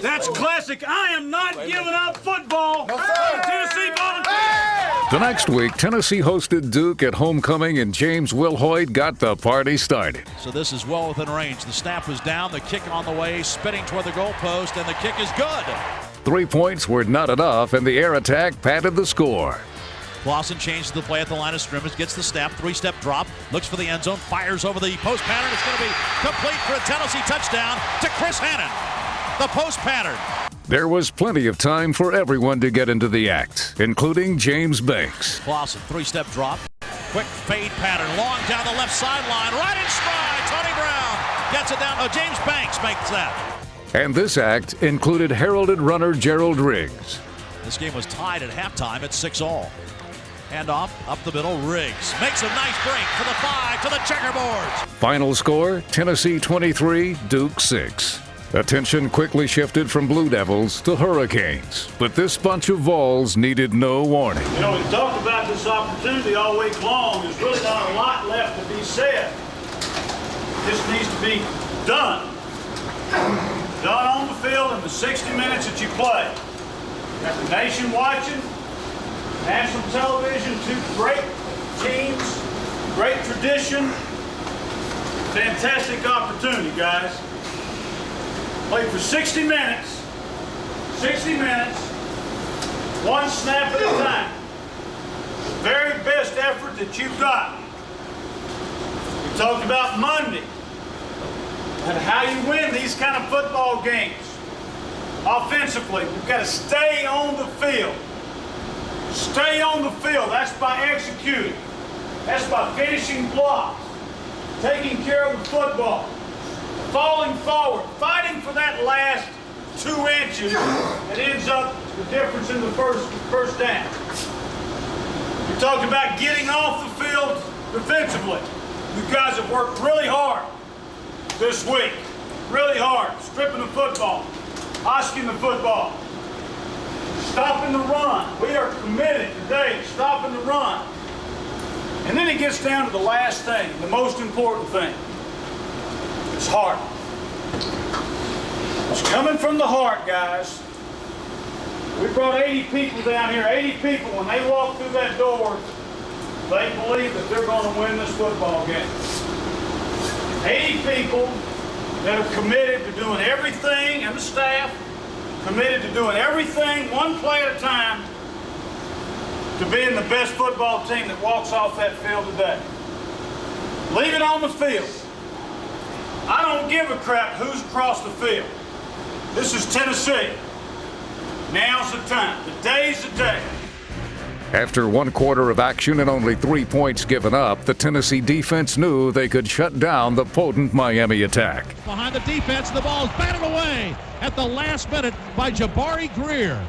That's classic I am not giving up football. Tennessee Volunteers. The next week, Tennessee hosted Duke at homecoming, and James Wilhoit got the party started. So this is well within range. The snap was down, the kick on the way, spinning toward the goalpost, and the kick is good. 3 points were not enough, and the air attack padded the score. Clausen changes the play at the line of scrimmage, gets the snap, 3-step drop, looks for the end zone, fires over the post pattern. It's going to be complete for a Tennessee touchdown to Chris Hannon. The post pattern. There was plenty of time for everyone to get into the act, including James Banks. Clausen, 3-step drop, quick fade pattern, long down the left sideline, right in stride. Tony Brown gets it down. James Banks makes that. And this act included heralded runner Gerald Riggs. This game was tied at halftime at 6-all. Handoff up the middle. Riggs makes a nice break for the 5 to the checkerboards. Final score, Tennessee 23, Duke 6. Attention quickly shifted from Blue Devils to Hurricanes, but this bunch of Vols needed no warning. You know, we talked about this opportunity all week long. There's really not a lot left to be said. This needs to be done. Done on the field in the 60 minutes that you play. Got the nation watching. National television, 2 great teams, great tradition, fantastic opportunity, guys. Played for 60 minutes, 1 snap at a time. The very best effort that you've got. We talked about Monday and how you win these kind of football games. Offensively, we've got to stay on the field. Stay on the field. That's by executing. That's by finishing blocks, taking care of the football, falling forward, fighting for that last 2 inches that ends up the difference in the first down. We talked about getting off the field defensively. You guys have worked really hard this week. Really hard, stripping the football. Hosking the football. Stopping the run. We are committed today to stopping the run. And then it gets down to the last thing, the most important thing. It's heart. It's coming from the heart, guys. We brought 80 people down here. 80 people, when they walk through that door, they believe that they're going to win this football game. 80 people that are committed to doing everything, and the staff committed to doing everything one play at a time to being the best football team that walks off that field today. Leave it on the field. I don't give a crap who's across the field. This is Tennessee. Now's the time. Today's the day. After 1 quarter of action and only 3 points given up, the Tennessee defense knew they could shut down the potent Miami attack. Behind the defense, the ball is batted away at the last minute by Jabari Greer.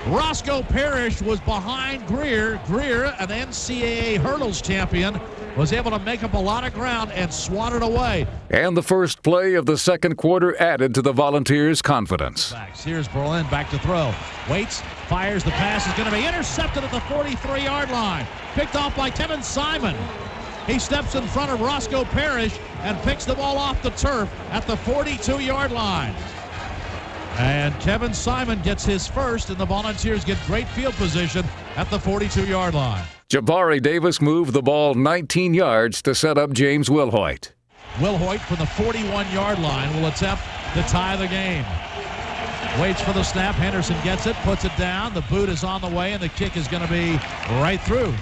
Roscoe Parrish was behind Greer. Greer, an NCAA hurdles champion, was able to make up a lot of ground and swat it away. And the first play of the second quarter added to the Volunteers' confidence. Here's Berlin back to throw. Waits, fires, the pass is going to be intercepted at the 43-yard line. Picked off by Kevin Simon. He steps in front of Roscoe Parrish and picks the ball off the turf at the 42-yard line. And Kevin Simon gets his first, and the Volunteers get great field position at the 42-yard line. Jabari Davis moved the ball 19 yards to set up James Wilhoit. Wilhoit from the 41-yard line will attempt to tie the game. Waits for the snap. Henderson gets it, puts it down. The boot is on the way, and the kick is going to be right through.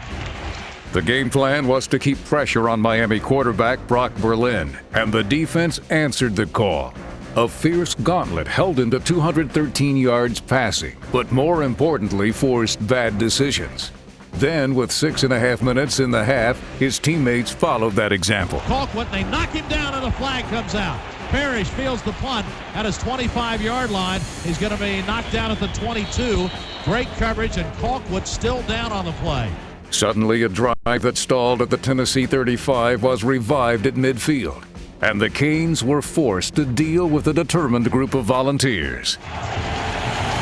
The game plan was to keep pressure on Miami quarterback Brock Berlin, and the defense answered the call. A fierce gauntlet held him to 213 yards passing, but more importantly forced bad decisions. Then, with 6.5 minutes in the half, his teammates followed that example. Colquitt, they knock him down and the flag comes out. Parrish fields the punt at his 25-yard line. He's going to be knocked down at the 22. Great coverage, and Colquitt still down on the play. Suddenly, a drive that stalled at the Tennessee 35 was revived at midfield, and the Canes were forced to deal with a determined group of Volunteers.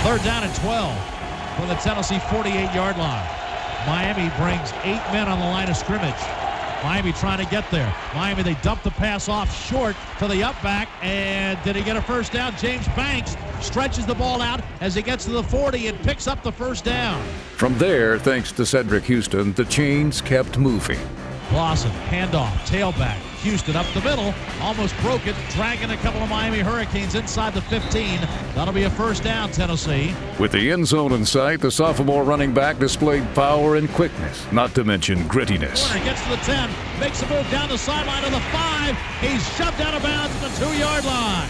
3rd down and 12 from the Tennessee 48-yard line. Miami brings 8 men on the line of scrimmage. Miami trying to get there. Miami, they dump the pass off short to the up back, and did he get a first down? James Banks stretches the ball out as he gets to the 40 and picks up the first down. From there, thanks to Cedric Houston, the chains kept moving. Lawson, handoff, tailback. Houston up the middle, almost broke it, dragging a couple of Miami Hurricanes inside the 15. That'll be a first down, Tennessee. With the end zone in sight, the sophomore running back displayed power and quickness, not to mention grittiness. Corner gets to the 10, makes a move down the sideline to the 5. He's shoved out of bounds at the 2-yard line.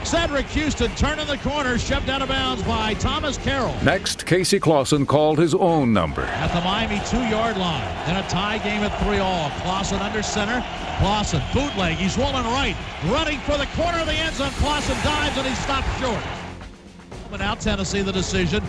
Cedric Houston turning the corner, shoved out of bounds by Thomas Carroll. Next, Casey Clausen called his own number. At the Miami 2-yard line. In a tie game at 3-all. Clausen under center. Clausen, bootleg. He's rolling right. Running for the corner of the end zone. Clausen dives and he stopped short. But now Tennessee the decision.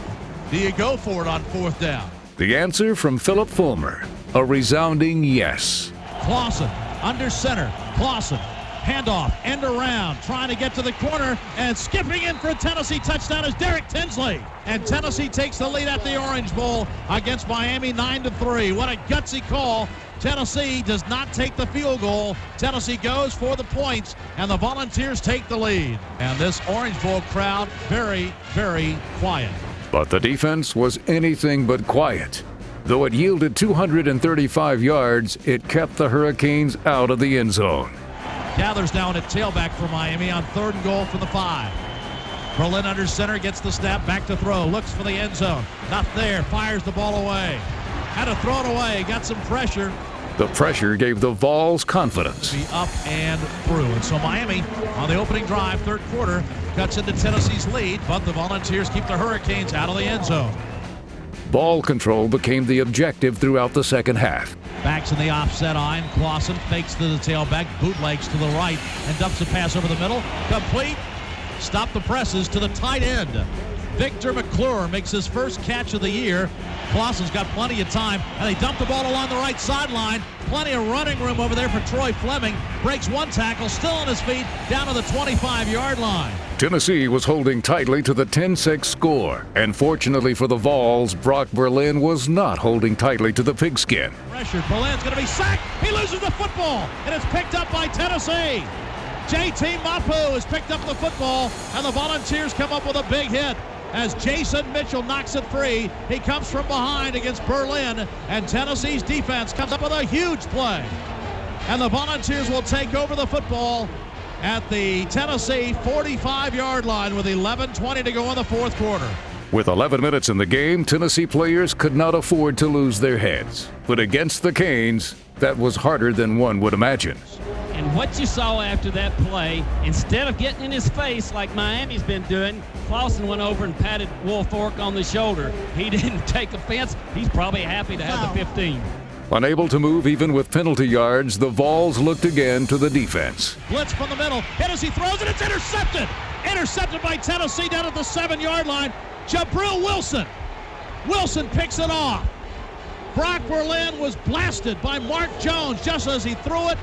Do you go for it on 4th down? The answer from Philip Fulmer. A resounding yes. Clausen under center. Clausen. Handoff, end around, trying to get to the corner, and skipping in for a Tennessee touchdown is Derek Tinsley. And Tennessee takes the lead at the Orange Bowl against Miami 9-3. What a gutsy call. Tennessee does not take the field goal. Tennessee goes for the points, and the Volunteers take the lead. And this Orange Bowl crowd, very, very quiet. But the defense was anything but quiet. Though it yielded 235 yards, it kept the Hurricanes out of the end zone. Gathers down at tailback for Miami on 3rd and goal from the 5. Berlin under center, gets the snap, back to throw, looks for the end zone. Not there, fires the ball away. Had to throw it away, got some pressure. The pressure gave the Vols confidence. Be up and through. And so Miami, on the opening drive, 3rd quarter, cuts into Tennessee's lead, but the Volunteers keep the Hurricanes out of the end zone. Ball control became the objective throughout the second half. Backs in the offset line. Clausen fakes to the tailback, bootlegs to the right, and dumps a pass over the middle. Complete. Stop the presses to the tight end. Victor McClure makes his first catch of the year. Clausen's got plenty of time, and they dump the ball along the right sideline. Plenty of running room over there for Troy Fleming. Breaks one tackle, still on his feet, down to the 25-yard line. Tennessee was holding tightly to the 10-6 score, and fortunately for the Vols, Brock Berlin was not holding tightly to the pigskin. Pressured, Berlin's going to be sacked. He loses the football, and it's picked up by Tennessee. JT Mapu has picked up the football, and the Volunteers come up with a big hit as Jason Mitchell knocks it free. He comes from behind against Berlin, and Tennessee's defense comes up with a huge play. And the Volunteers will take over the football at the Tennessee 45-yard line with 11:20 to go in the fourth quarter. With 11 minutes in the game, Tennessee players could not afford to lose their heads. But against the Canes, that was harder than one would imagine. And what you saw after that play, instead of getting in his face like Miami's been doing, Clausen went over and patted Woolfolk on the shoulder. He didn't take offense. He's probably happy to have the 15. Unable to move even with penalty yards, the Vols looked again to the defense. Blitz from the middle. Tennessee throws it. It's intercepted. Intercepted by Tennessee down at the 7-yard line. Jabril Wilson. Wilson picks it off. Brock Berlin was blasted by Mark Jones just as he threw it,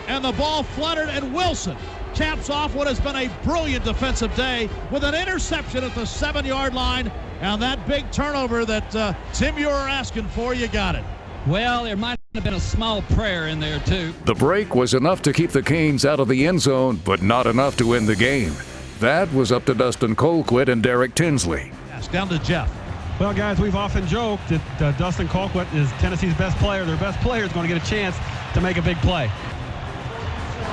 and the ball fluttered, and Wilson caps off what has been a brilliant defensive day with an interception at the 7-yard line, and that big turnover that Tim, you were asking for, you got it. Well, there might have been a small prayer in there, too. The break was enough to keep the Canes out of the end zone, but not enough to win the game. That was up to Dustin Colquitt and Derek Tinsley. Yes, down to Jeff. Well, guys, we've often joked that Dustin Colquitt is Tennessee's best player. Their best player is going to get a chance to make a big play.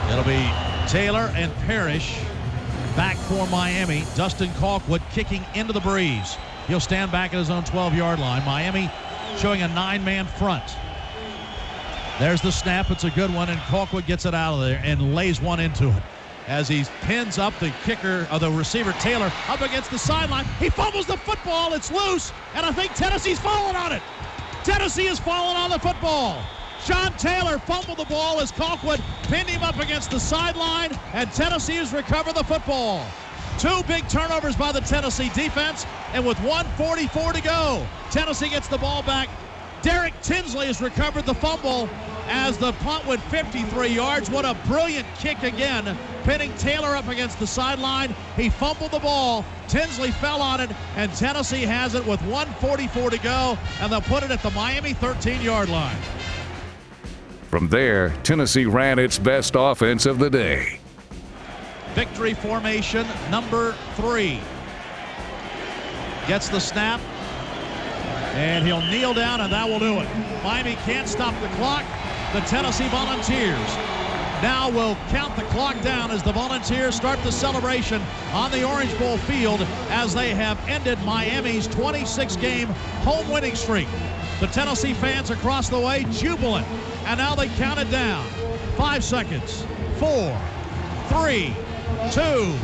It'll be Taylor and Parrish back for Miami. Dustin Colquitt kicking into the breeze. He'll stand back at his own 12-yard line. Miami showing a 9-man front. There's the snap. It's a good one, and Colquitt gets it out of there and lays one into it as he pins up the kicker, or the receiver Taylor, up against the sideline. He fumbles the football. It's loose, and I think Tennessee's fallen on it. Tennessee has fallen on the football. Sean Taylor fumbled the ball as Colquitt pinned him up against the sideline, and Tennessee has recovered the football. 2 big turnovers by the Tennessee defense, and with 1:44 to go, Tennessee gets the ball back. Derek Tinsley has recovered the fumble as the punt went 53 yards. What a brilliant kick again, pinning Taylor up against the sideline. He fumbled the ball. Tinsley fell on it, and Tennessee has it with 1:44 to go, and they'll put it at the Miami 13-yard line. From there, Tennessee ran its best offense of the day. Victory formation number 3. Gets the snap, and he'll kneel down, and that will do it. Miami can't stop the clock. The Tennessee Volunteers now will count the clock down as the Volunteers start the celebration on the Orange Bowl field as they have ended Miami's 26-game home winning streak. The Tennessee fans across the way jubilant, and now they count it down. 5 seconds. 4, 3, 2,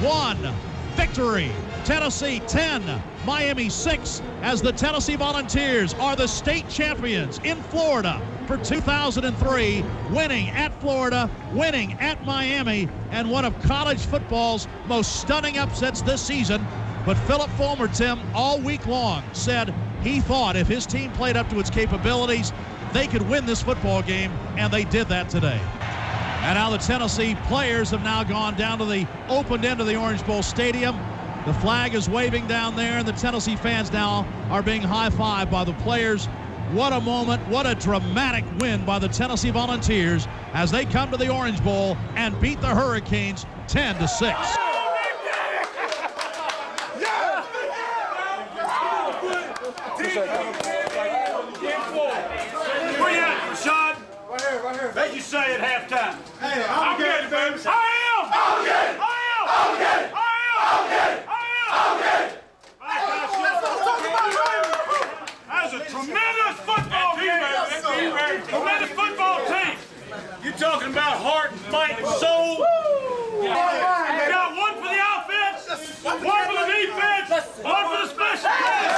1. Victory. Tennessee 10, Miami 6, as the Tennessee Volunteers are the state champions in Florida for 2003, winning at Florida, winning at Miami, and one of college football's most stunning upsets this season. But Philip Fulmer, Tim, all week long said he thought if his team played up to its capabilities, they could win this football game, and they did that today. And now the Tennessee players have now gone down to the opened end of the Orange Bowl Stadium. The flag is waving down there, and the Tennessee fans now are being high-fived by the players. What a moment, what a dramatic win by the Tennessee Volunteers as they come to the Orange Bowl and beat the Hurricanes 10-6. Where you at, Rashad? Right here. Let you say at halftime. Hey, I'll get it, baby. I am! I'll get it! I am! I'll get it! I am! I'll get it! I am! I'll get it! That's a tremendous football team, tremendous football team. You're talking about heart and fight and soul. You got one for the offense, one for the defense, one for the special teams.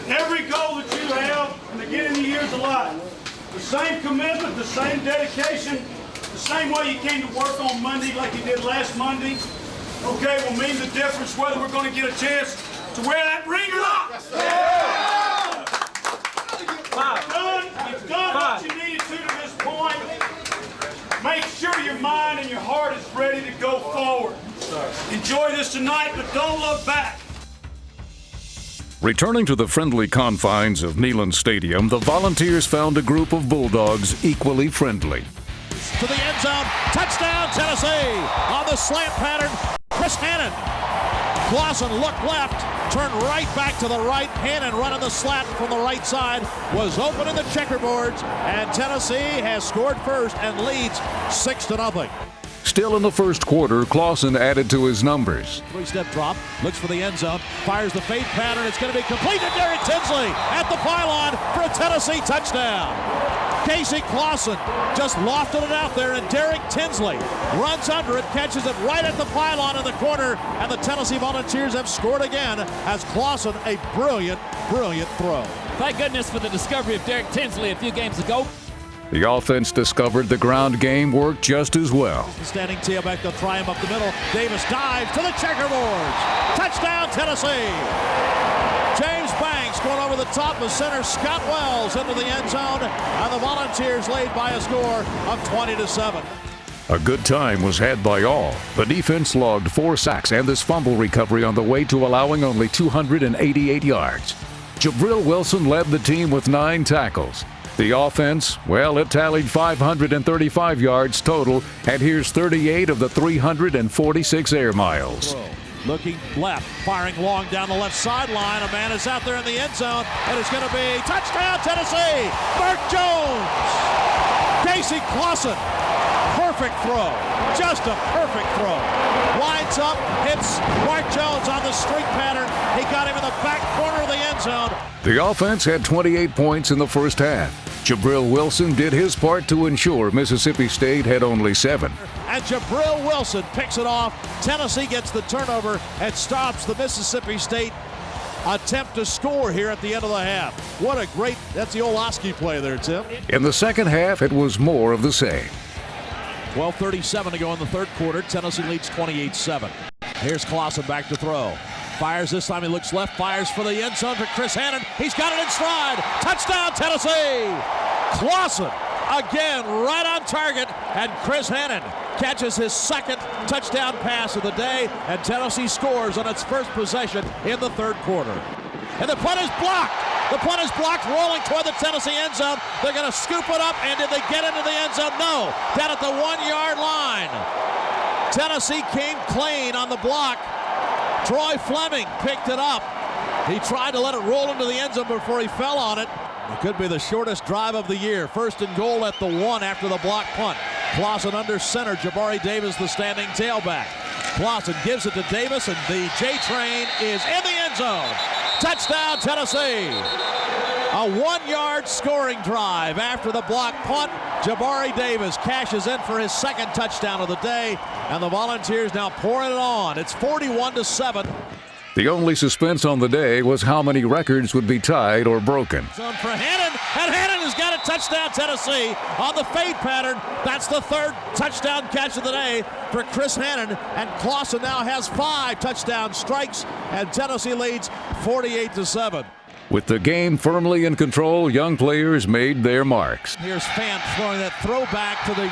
Every goal that you have in the beginning of the year is a lot. The same commitment, the same dedication, the same way you came to work on Monday like you did last Monday, okay, will mean the difference whether we're going to get a chance to wear that ring or not. what you needed to this point. Make sure your mind and your heart is ready to go forward. Enjoy this tonight, but don't look back. Returning to the friendly confines of Neyland Stadium, the Volunteers found a group of Bulldogs equally friendly. To the end zone, touchdown Tennessee! On the slant pattern, Chris Hannon. Clausen looked left, turned right back to the right. Hannon running the slant from the right side was open in the checkerboards, and Tennessee has scored first and leads 6-0. Still in the first quarter, Clausen added to his numbers. Three-step drop, looks for the end zone, fires the fade pattern. It's going to be complete to Derek Tinsley at the pylon for a Tennessee touchdown. Casey Clausen just lofted it out there, and Derek Tinsley runs under it, catches it right at the pylon in the corner, and the Tennessee Volunteers have scored again as Clausen, a brilliant, brilliant throw. Thank goodness for the discovery of Derek Tinsley a few games ago. The offense discovered the ground game worked just as well. The standing tailback, they'll try him up the middle. Davis dives to the checkerboards. Touchdown, Tennessee! James Banks going over the top of center. Scott Wells into the end zone, and the Volunteers lead by a score of 20-7. A good time was had by all. The defense logged 4 sacks and this fumble recovery on the way to allowing only 288 yards. Jabril Wilson led the team with 9 tackles. The offense, well, it tallied 535 yards total, and here's 38 of the 346 air miles. Looking left, firing long down the left sideline. A man is out there in the end zone, and it's going to be touchdown Tennessee! Mark Jones! Casey Clausen, perfect throw, just a perfect throw. Lines up, hits Mark Jones on the streak pattern. He got him in the back corner of the end zone. The offense had 28 points in the first half. Jabril Wilson did his part to ensure Mississippi State had only 7. And Jabril Wilson picks it off. Tennessee gets the turnover and stops the Mississippi State attempt to score here at the end of the half. What a great, that's the Olowski play there, Tim. In the second half, it was more of the same. 12:37 to go in the third quarter. Tennessee leads 28-7. Here's Clausen back to throw. Fires this time, he looks left, fires for the end zone for Chris Hannon. He's got it in stride. Touchdown, Tennessee! Clausen again right on target, and Chris Hannon catches his second touchdown pass of the day, and Tennessee scores on its first possession in the third quarter. And the punt is blocked. The punt is blocked, rolling toward the Tennessee end zone. They're going to scoop it up, and did they get into the end zone? No, down at the 1-yard line. Tennessee came clean on the block. Troy Fleming picked it up. He tried to let it roll into the end zone before he fell on it. It could be the shortest drive of the year. First and goal at the 1 after the block punt. Clausen under center. Jabari Davis, the standing tailback. Clausen gives it to Davis, and the J-Train is in the end zone. Touchdown, Tennessee. A 1-yard scoring drive after the block punt. Jabari Davis cashes in for his second touchdown of the day, and the Volunteers now pouring it on. It's 41-7. The only suspense on the day was how many records would be tied or broken. Zone for Hannon, and Hannon has got a touchdown, Tennessee, on the fade pattern. That's the third touchdown catch of the day for Chris Hannon, and Clausen now has 5 touchdown strikes, and Tennessee leads 48-7. With the game firmly in control, young players made their marks. Here's Fant throwing that throwback to the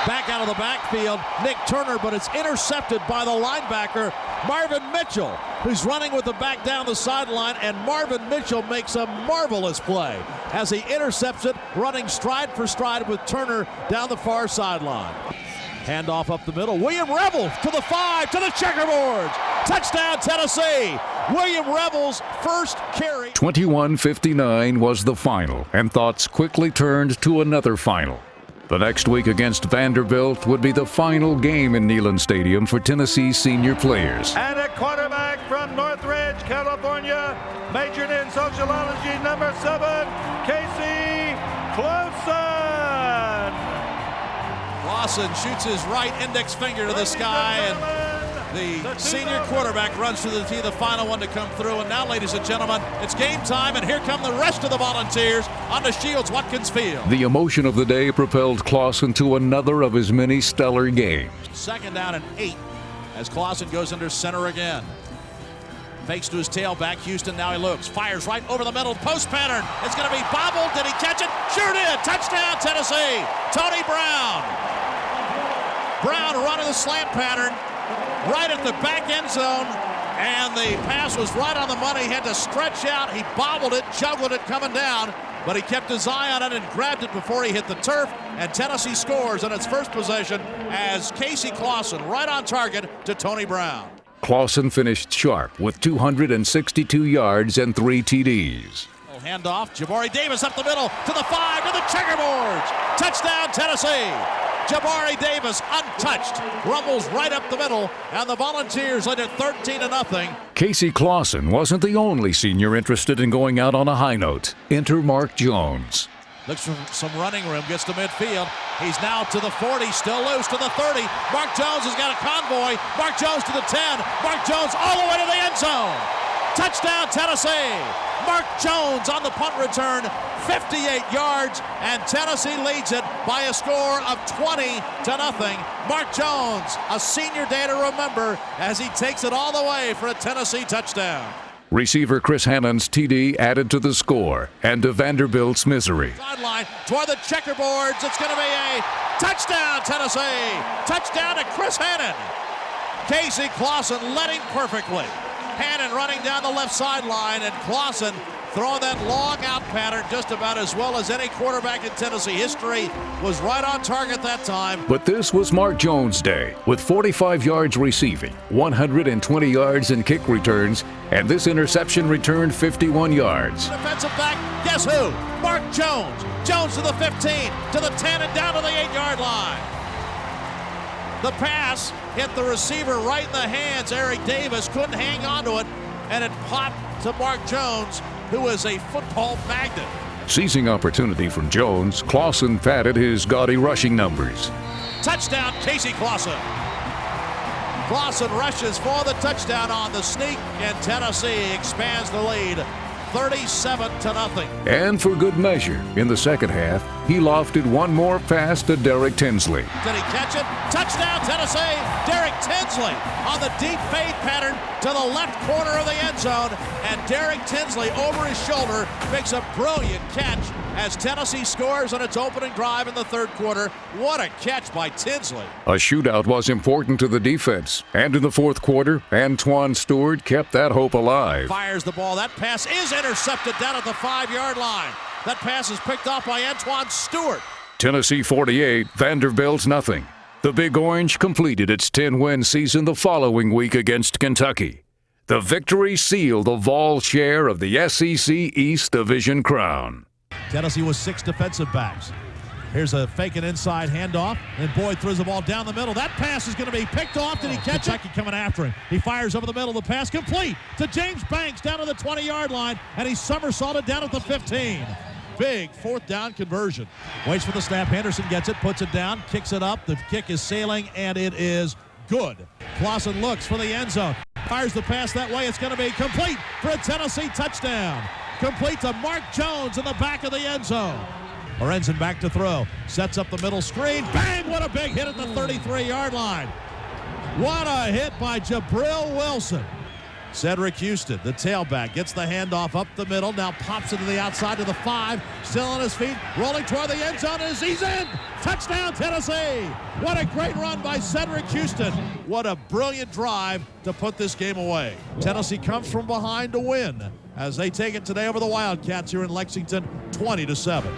back out of the backfield. Nick Turner, but it's intercepted by the linebacker, Marvin Mitchell, who's running with the back down the sideline, and Marvin Mitchell makes a marvelous play as he intercepts it, running stride for stride with Turner down the far sideline. Handoff up the middle. William Revel to the 5, to the checkerboards. Touchdown, Tennessee. William Revel's first carry. 21-59 was the final, and thoughts quickly turned to another final. The next week against Vanderbilt would be the final game in Neyland Stadium for Tennessee senior players. And a quarterback from Northridge, California, majored in sociology, number 7, Casey Clausen. Clausen shoots his right index finger to the sky, and the senior quarterback runs to the tee, the final one to come through. And now, ladies and gentlemen, it's game time, and here come the rest of the Volunteers on the Shields-Watkins Field. The emotion of the day propelled Clausen to another of his many stellar games. Second down and 8 as Clausen goes under center again. Fakes to his tailback, Houston, now he looks. Fires right over the middle, post pattern. It's going to be bobbled. Did he catch it? Sure did. Touchdown, Tennessee. Tony Brown. Brown running the slant pattern right at the back end zone. And the pass was right on the money. He had to stretch out. He bobbled it, juggled it coming down. But he kept his eye on it and grabbed it before he hit the turf. And Tennessee scores on its first possession as Casey Clausen right on target to Tony Brown. Clausen finished sharp with 262 yards and 3 TDs. Handoff, Jabari Davis up the middle to the 5 to the checkerboards. Touchdown, Tennessee. Jabari Davis untouched, rumbles right up the middle, and the Volunteers lead it 13-0. Casey Clausen wasn't the only senior interested in going out on a high note. Enter Mark Jones. Looks for some running room, gets to midfield. He's now to the 40, still loose to the 30. Mark Jones has got a convoy. Mark Jones to the 10. Mark Jones all the way to the end zone. Touchdown, Tennessee. Mark Jones on the punt return, 58 yards, and Tennessee leads it by a score of 20-0. Mark Jones, a senior day to remember as he takes it all the way for a Tennessee touchdown. Receiver Chris Hannon's TD added to the score and to Vanderbilt's misery. Sideline toward the checkerboards. It's going to be a touchdown, Tennessee. Touchdown to Chris Hannon. Casey Clausen led him perfectly. Hannon running down the left sideline, and Clausen throwing that long out pattern just about as well as any quarterback in Tennessee history. Was right on target that time. But this was Mark Jones' day, with 45 yards receiving, 120 yards in kick returns, and this interception returned 51 yards. Defensive back, guess who? Mark Jones. Jones to the 15, to the 10, and down to the 8-yard line. The pass hit the receiver right in the hands. Eric Davis couldn't hang on to it, and it popped to Mark Jones, who is a football magnet. Seizing opportunity from Jones, Clausen padded his gaudy rushing numbers. Touchdown, Casey Clausen. Clausen rushes for the touchdown on the sneak, and Tennessee expands the lead 37-0. And for good measure, in the second half, he lofted one more pass to Derek Tinsley. Did he catch it? Touchdown, Tennessee! Derek Tinsley on the deep fade pattern to the left corner of the end zone, and Derek Tinsley over his shoulder makes a brilliant catch as Tennessee scores on its opening drive in the third quarter. What a catch by Tinsley. A shootout was important to the defense, and in the fourth quarter, Antoine Stewart kept that hope alive. Fires the ball. That pass is intercepted down at the 5-yard line. That pass is picked off by Antoine Stewart. Tennessee 48, Vanderbilt nothing. The Big Orange completed its 10-win season the following week against Kentucky. The victory sealed the Vols' share of the SEC East Division crown. Tennessee was 6 defensive backs. Here's a fake and inside handoff, and Boyd throws the ball down the middle. That pass is going to be picked off. Did he catch it? Kentucky coming after him. He fires over the middle. The pass complete to James Banks down to the 20-yard line, and he somersaulted down at the 15. Big fourth down conversion. Waits for the snap. Henderson gets it, puts it down, kicks it up. The kick is sailing, and it is good. Clausen looks for the end zone. Fires the pass that way. It's going to be complete for a Tennessee touchdown. Complete to Mark Jones in the back of the end zone. Lorenzen back to throw. Sets up the middle screen. Bang! What a big hit at the 33-yard line. What a hit by Jabril Wilson. Cedric Houston, the tailback, gets the handoff up the middle. Now pops it to the outside to the 5. Still on his feet. Rolling toward the end zone as he's in. Touchdown, Tennessee. What a great run by Cedric Houston. What a brilliant drive to put this game away. Tennessee comes from behind to win as they take it today over the Wildcats here in Lexington, 20-7.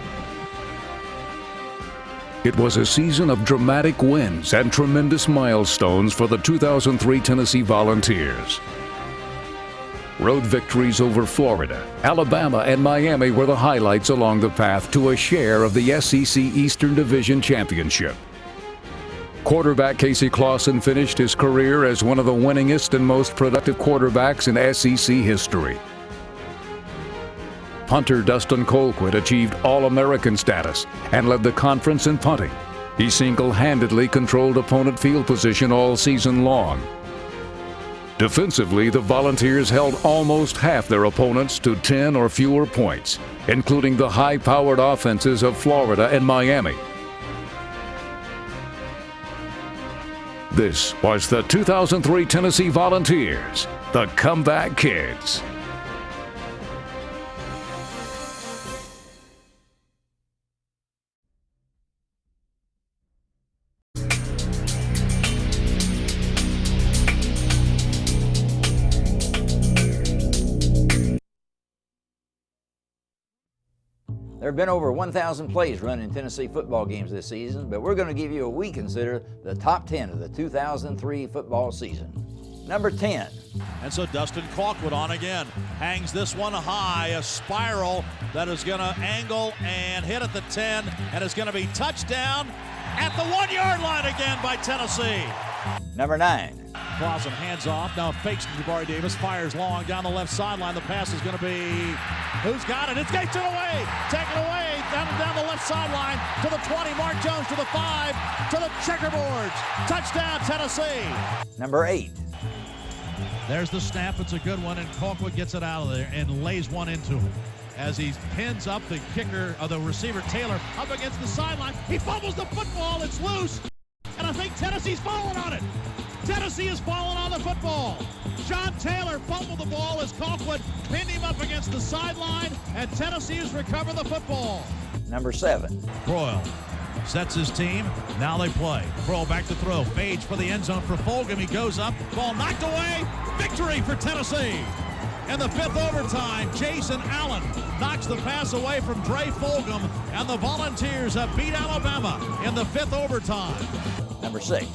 It was a season of dramatic wins and tremendous milestones for the 2003 Tennessee Volunteers. Road victories over Florida, Alabama, and Miami were the highlights along the path to a share of the SEC Eastern Division Championship. Quarterback Casey Clausen finished his career as one of the winningest and most productive quarterbacks in SEC history. Punter Dustin Colquitt achieved All-American status and led the conference in punting. He single-handedly controlled opponent field position all season long. Defensively, the Volunteers held almost half their opponents to 10 or fewer points, including the high-powered offenses of Florida and Miami. This was the 2003 Tennessee Volunteers, the Comeback Kids. There have been over 1,000 plays run in Tennessee football games this season, but we're going to give you what we consider the top 10 of the 2003 football season. Number 10. And so Dustin Colquitt on again. Hangs this one high, a spiral that is going to angle and hit at the 10, and it's going to be touchdown at the 1-yard line again by Tennessee. Number 9. Clausen hands off, now fakes to Jabari Davis, fires long down the left sideline. The pass is going to be, who's got it? It's Gates away, taken away, down the left sideline to the 20, Mark Jones to the 5, to the checkerboards. Touchdown, Tennessee. Number 8. There's the snap, it's a good one, and Colquitt gets it out of there and lays one into him. As he pins up the kicker, or the receiver Taylor, up against the sideline. He fumbles the football, it's loose, and I think Tennessee's falling on it. Tennessee is falling on the football. Sean Taylor fumbled the ball as Colquitt pinned him up against the sideline, and Tennessee has recovered the football. Number 7. Broyle sets his team. Now they play. Broyle back to throw. Fades for the end zone for Fulgham. He goes up. Ball knocked away. Victory for Tennessee. In the 5th overtime, Jason Allen knocks the pass away from Dre Fulgham, and the Volunteers have beat Alabama in the 5th overtime. Number 6.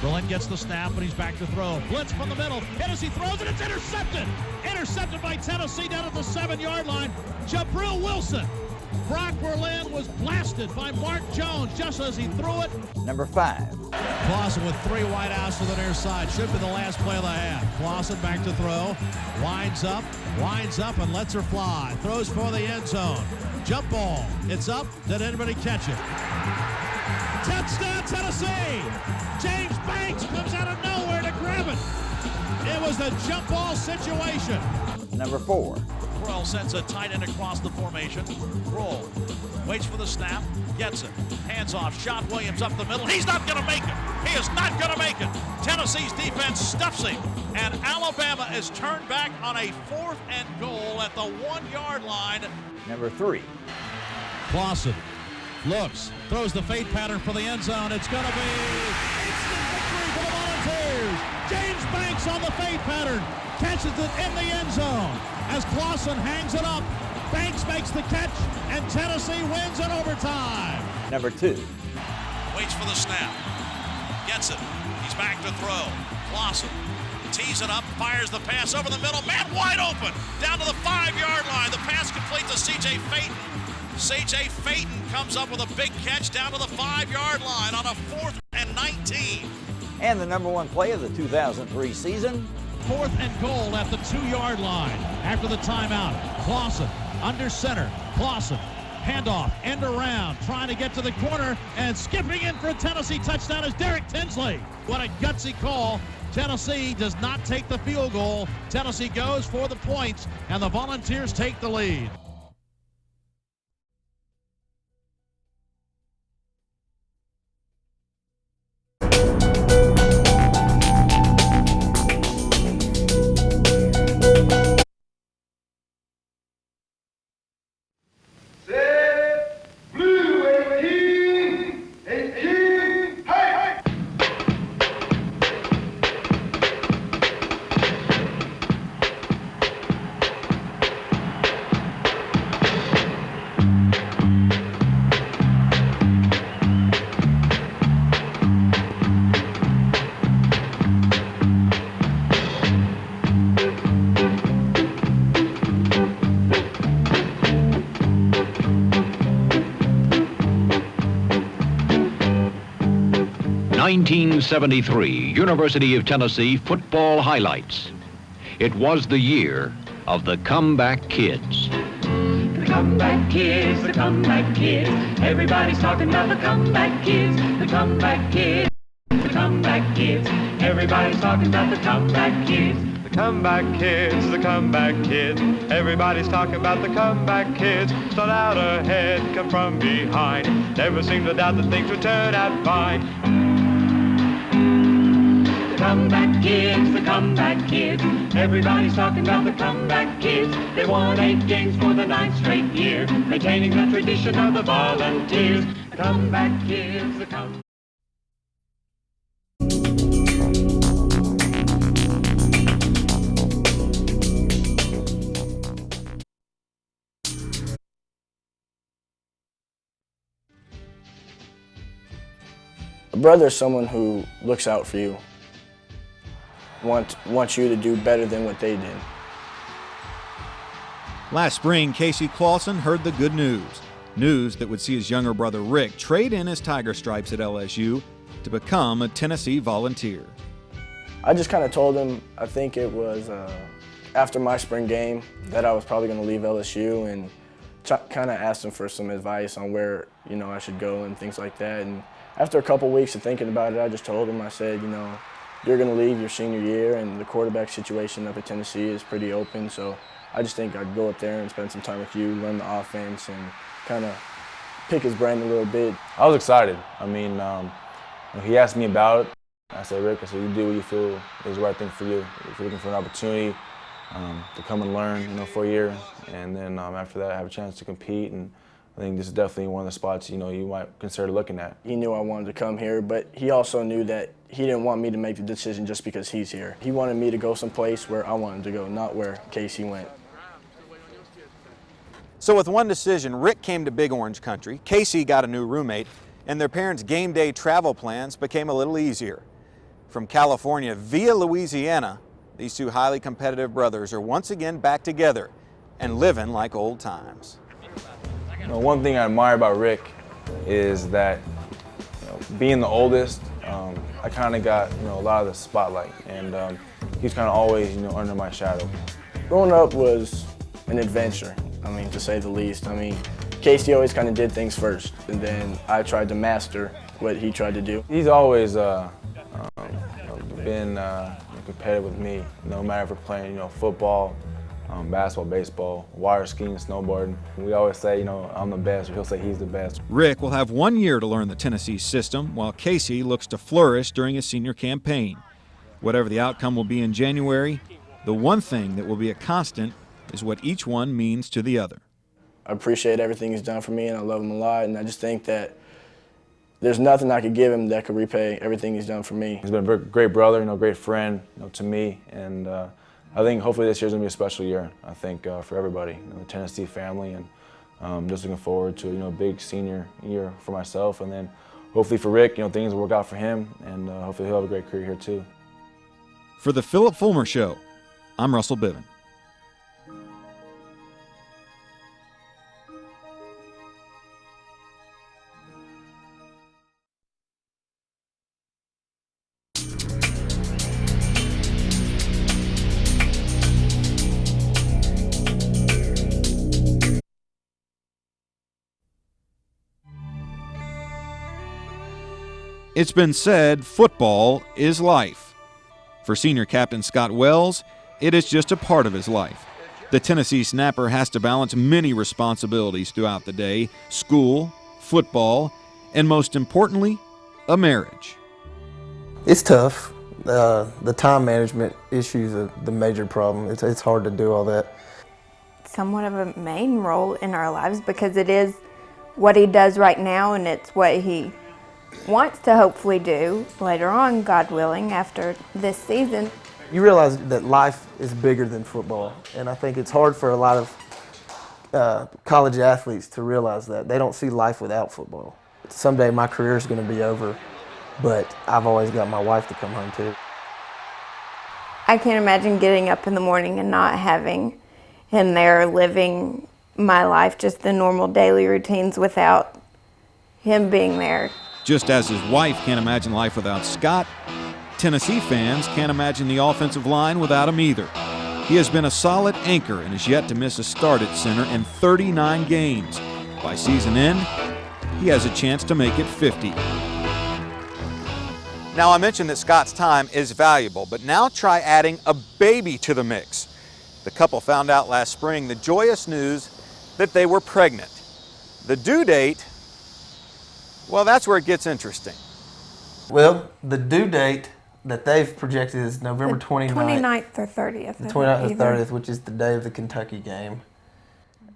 Berlin gets the snap, and he's back to throw. Blitz from the middle. Tennessee throws it. It's intercepted. Intercepted by Tennessee down at the 7-yard line. Jabril Wilson. Brock Berlin was blasted by Mark Jones just as he threw it. Number 5. Clausen with 3 wide outs to the near side. Should be the last play of the half. Clausen back to throw. Winds up, and lets her fly. Throws for the end zone. Jump ball. It's up. Did anybody catch it? Touchdown, Tennessee! James Banks comes out of nowhere to grab it. It was a jump ball situation. Number 4. Kroll sends a tight end across the formation. Kroll waits for the snap, gets it. Hands off, shot Williams up the middle. He's not going to make it. He is not going to make it. Tennessee's defense stuffs him, and Alabama is turned back on a 4th and goal at the 1-yard line. Number 3. Clausen looks, throws the fade pattern for the end zone. It's going to be instant victory for the Volunteers. James Banks on the fade pattern catches it in the end zone. As Clausen hangs it up, Banks makes the catch, and Tennessee wins in overtime. Number 2. Waits for the snap. Gets it. He's back to throw. Clausen tees it up, fires the pass over the middle. Man wide open. Down to the 5-yard line. The pass complete to C.J. Phaeton. C.J. Phaeton comes up with a big catch down to the 5-yard line on a 4th and 19. And the number 1 play of the 2003 season. 4th and goal at the 2-yard line after the timeout. Clausen under center. Clausen handoff, end around, trying to get to the corner, and skipping in for a Tennessee touchdown is Derek Tinsley. What a gutsy call. Tennessee does not take the field goal. Tennessee goes for the points, and the Volunteers take the lead. '73 University of Tennessee football highlights. It was the year of the Comeback Kids. The Comeback Kids, the Comeback Kids. Everybody's talking about the Comeback Kids, the Comeback Kids, the Comeback Kids. Everybody's talking about the Comeback Kids. The Comeback Kids, the Comeback Kids. Everybody's talking about the Comeback Kids. Start out ahead, come from behind. Never seem to doubt that things would turn out fine. comeback kids, the comeback kids. Everybody's talking about the comeback kids. They won 8 games for the 9th straight year, maintaining the tradition of the Volunteers. The comeback kids, the comeback. A brother is someone who looks out for you, wants you to do better than what they did. Last spring, Casey Clausen heard the good news that would see his younger brother Rick trade in his Tiger stripes at LSU to become a Tennessee Volunteer. I just kind of told him, I think it was after my spring game, that I was probably going to leave LSU, and kind of asked him for some advice on where I should go and things like that. And after a couple weeks of thinking about it, I just told him, I said, you're going to leave your senior year, and the quarterback situation up at Tennessee is pretty open, so I just think I'd go up there and spend some time with you, learn the offense, and kind of pick his brain a little bit. I was excited. I mean, he asked me about it. I said, Rick, you do what you feel is the right thing for you. If you're looking for an opportunity to come and learn, for a year, and then after that, have a chance to compete. And I think this is definitely one of the spots, you might consider looking at. He knew I wanted to come here, but he also knew that he didn't want me to make the decision just because he's here. He wanted me to go someplace where I wanted to go, not where Casey went. So with one decision, Rick came to Big Orange Country, Casey got a new roommate, and their parents' game day travel plans became a little easier. From California via Louisiana, these two highly competitive brothers are once again back together and living like old times. One thing I admire about Rick is that being the oldest, I kind of got a lot of the spotlight, and he's kind of always under my shadow. Growing up was an adventure, to say the least. Casey always kind of did things first, and then I tried to master what he tried to do. He's always been competitive with me, no matter if we're playing football, basketball, baseball, water skiing, snowboarding. We always say, I'm the best, or he'll say he's the best. Rick will have 1 year to learn the Tennessee system, while Casey looks to flourish during his senior campaign. Whatever the outcome will be in January, the one thing that will be a constant is what each one means to the other. I appreciate everything he's done for me, and I love him a lot, and I just think that there's nothing I could give him that could repay everything he's done for me. He's been a great brother, great friend, to me, and I think hopefully this year's gonna be a special year. I think for everybody, the Tennessee family, and just looking forward to a big senior year for myself, and then hopefully for Rick, things will work out for him, and hopefully he'll have a great career here too. For the Philip Fulmer Show, I'm Russell Biven. It's been said football is life. For senior captain Scott Wells, it is just a part of his life. The Tennessee snapper has to balance many responsibilities throughout the day: school, football, and most importantly, a marriage. It's tough. The time management issues are the major problem. It's hard to do all that. Somewhat of a main role in our lives because it is what he does right now, and it's what he wants to hopefully do later on, God willing, after this season. You realize that life is bigger than football, and I think it's hard for a lot of college athletes to realize that. They don't see life without football. Someday my career is going to be over, but I've always got my wife to come home to. I can't imagine getting up in the morning and not having him there living my life, just the normal daily routines without him being there. Just as his wife can't imagine life without Scott, Tennessee fans can't imagine the offensive line without him either. He has been a solid anchor and has yet to miss a start at center in 39 games. By season end, he has a chance to make it 50. Now, I mentioned that Scott's time is valuable, but now try adding a baby to the mix. The couple found out last spring the joyous news that they were pregnant. The due date, well, that's where it gets interesting. Well, the due date that they've projected is November 29th. 29th or 30th. The 29th or 30th, which is the day of the Kentucky game.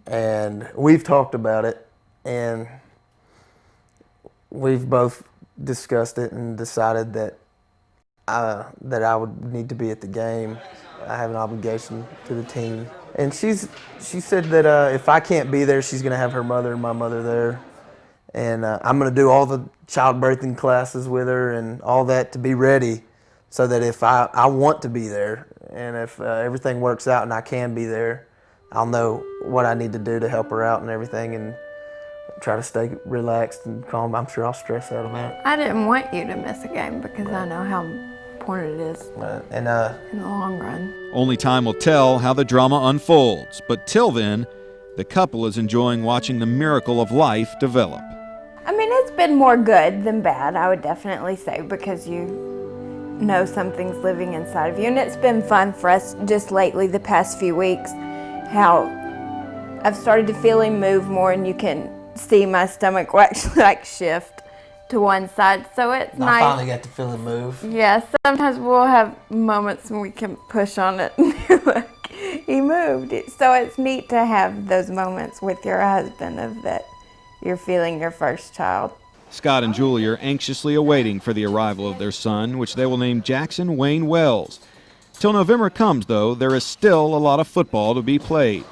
And we've talked about it, and we've both discussed it and decided that I would need to be at the game. I have an obligation to the team. And she said that if I can't be there, she's going to have her mother and my mother there. And I'm going to do all the childbirthing classes with her and all that to be ready so that if I want to be there and if everything works out and I can be there, I'll know what I need to do to help her out and everything and try to stay relaxed and calm. I'm sure I'll stress out about it. I didn't want you to miss a game because I know how important it is in the long run. Only time will tell how the drama unfolds, but till then, the couple is enjoying watching the miracle of life develop. I mean, it's been more good than bad, I would definitely say, because you know something's living inside of you. And it's been fun for us just lately, the past few weeks, how I've started to feel him move more, and you can see my stomach will actually like shift to one side. So it's nice. I finally got to feel him move. Yeah, sometimes we'll have moments when we can push on it and look, he moved. So it's neat to have those moments with your husband of that you're feeling your first child. Scott and Julie are anxiously awaiting for the arrival of their son, which they will name Jackson Wayne Wells. Till November comes, though, there is still a lot of football to be played,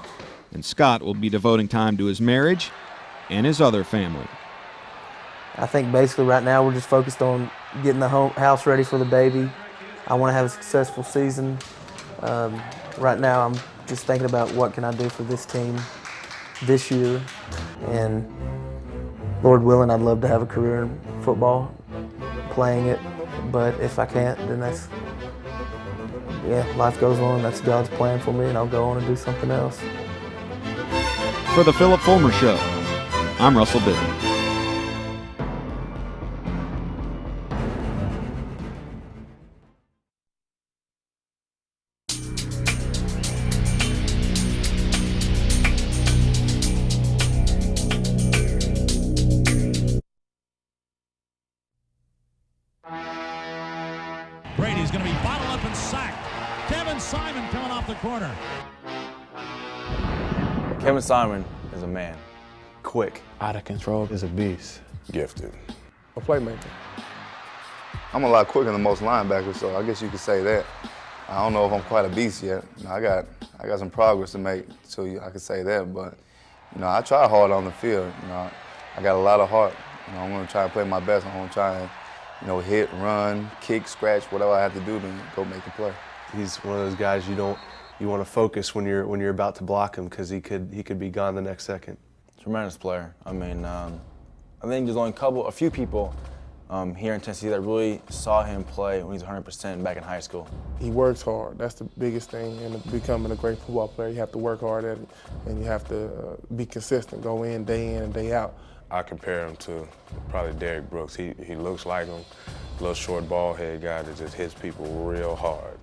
and Scott will be devoting time to his marriage and his other family. I think basically right now we're just focused on getting the house ready for the baby. I want to have a successful season. Right now I'm just thinking about what can I do for this team this year, and Lord willing, I'd love to have a career in football, playing it, but if I can't, then life goes on. That's God's plan for me, and I'll go on and do something else. For the Philip Fulmer Show, I'm Russell Bitten. Brady's going to be bottled up and sacked. Kevin Simon coming off the corner. Kevin Simon is a man. Quick, Out of control. is a beast. Gifted. A playmaker. I'm a lot quicker than most linebackers, so I guess you could say that. I don't know if I'm quite a beast yet. I got some progress to make, so I could say that. But I try hard on the field. I got a lot of heart. I'm gonna try and play my best. I'm gonna try and hit, run, kick, scratch, whatever I have to do to go make a play. He's one of those guys you want to focus when you're about to block him because he could be gone the next second. Tremendous player. I mean, I think there's only a few people here in Tennessee that really saw him play when he's 100% back in high school. He works hard. That's the biggest thing in becoming a great football player. You have to work hard at it, and you have to be consistent, go in and day out. I compare him to probably Derrick Brooks. He looks like him, little short ball head guy that just hits people real hard.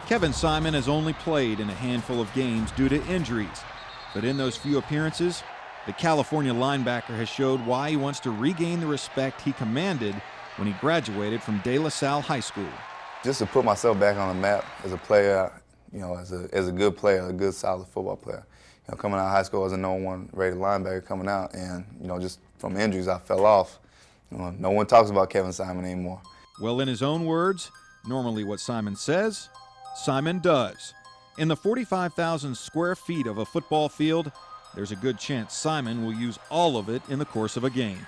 Kevin Simon has only played in a handful of games due to injuries, but in those few appearances, the California linebacker has showed why he wants to regain the respect he commanded when he graduated from De La Salle High School. Just to put myself back on the map as a player, as a good player, a good solid football player. Coming out of high school as a #1 rated linebacker coming out, and just from injuries I fell off. No one talks about Kevin Simon anymore. Well, in his own words, normally what Simon says, Simon does. In the 45,000 square feet of a football field, there's a good chance Simon will use all of it in the course of a game.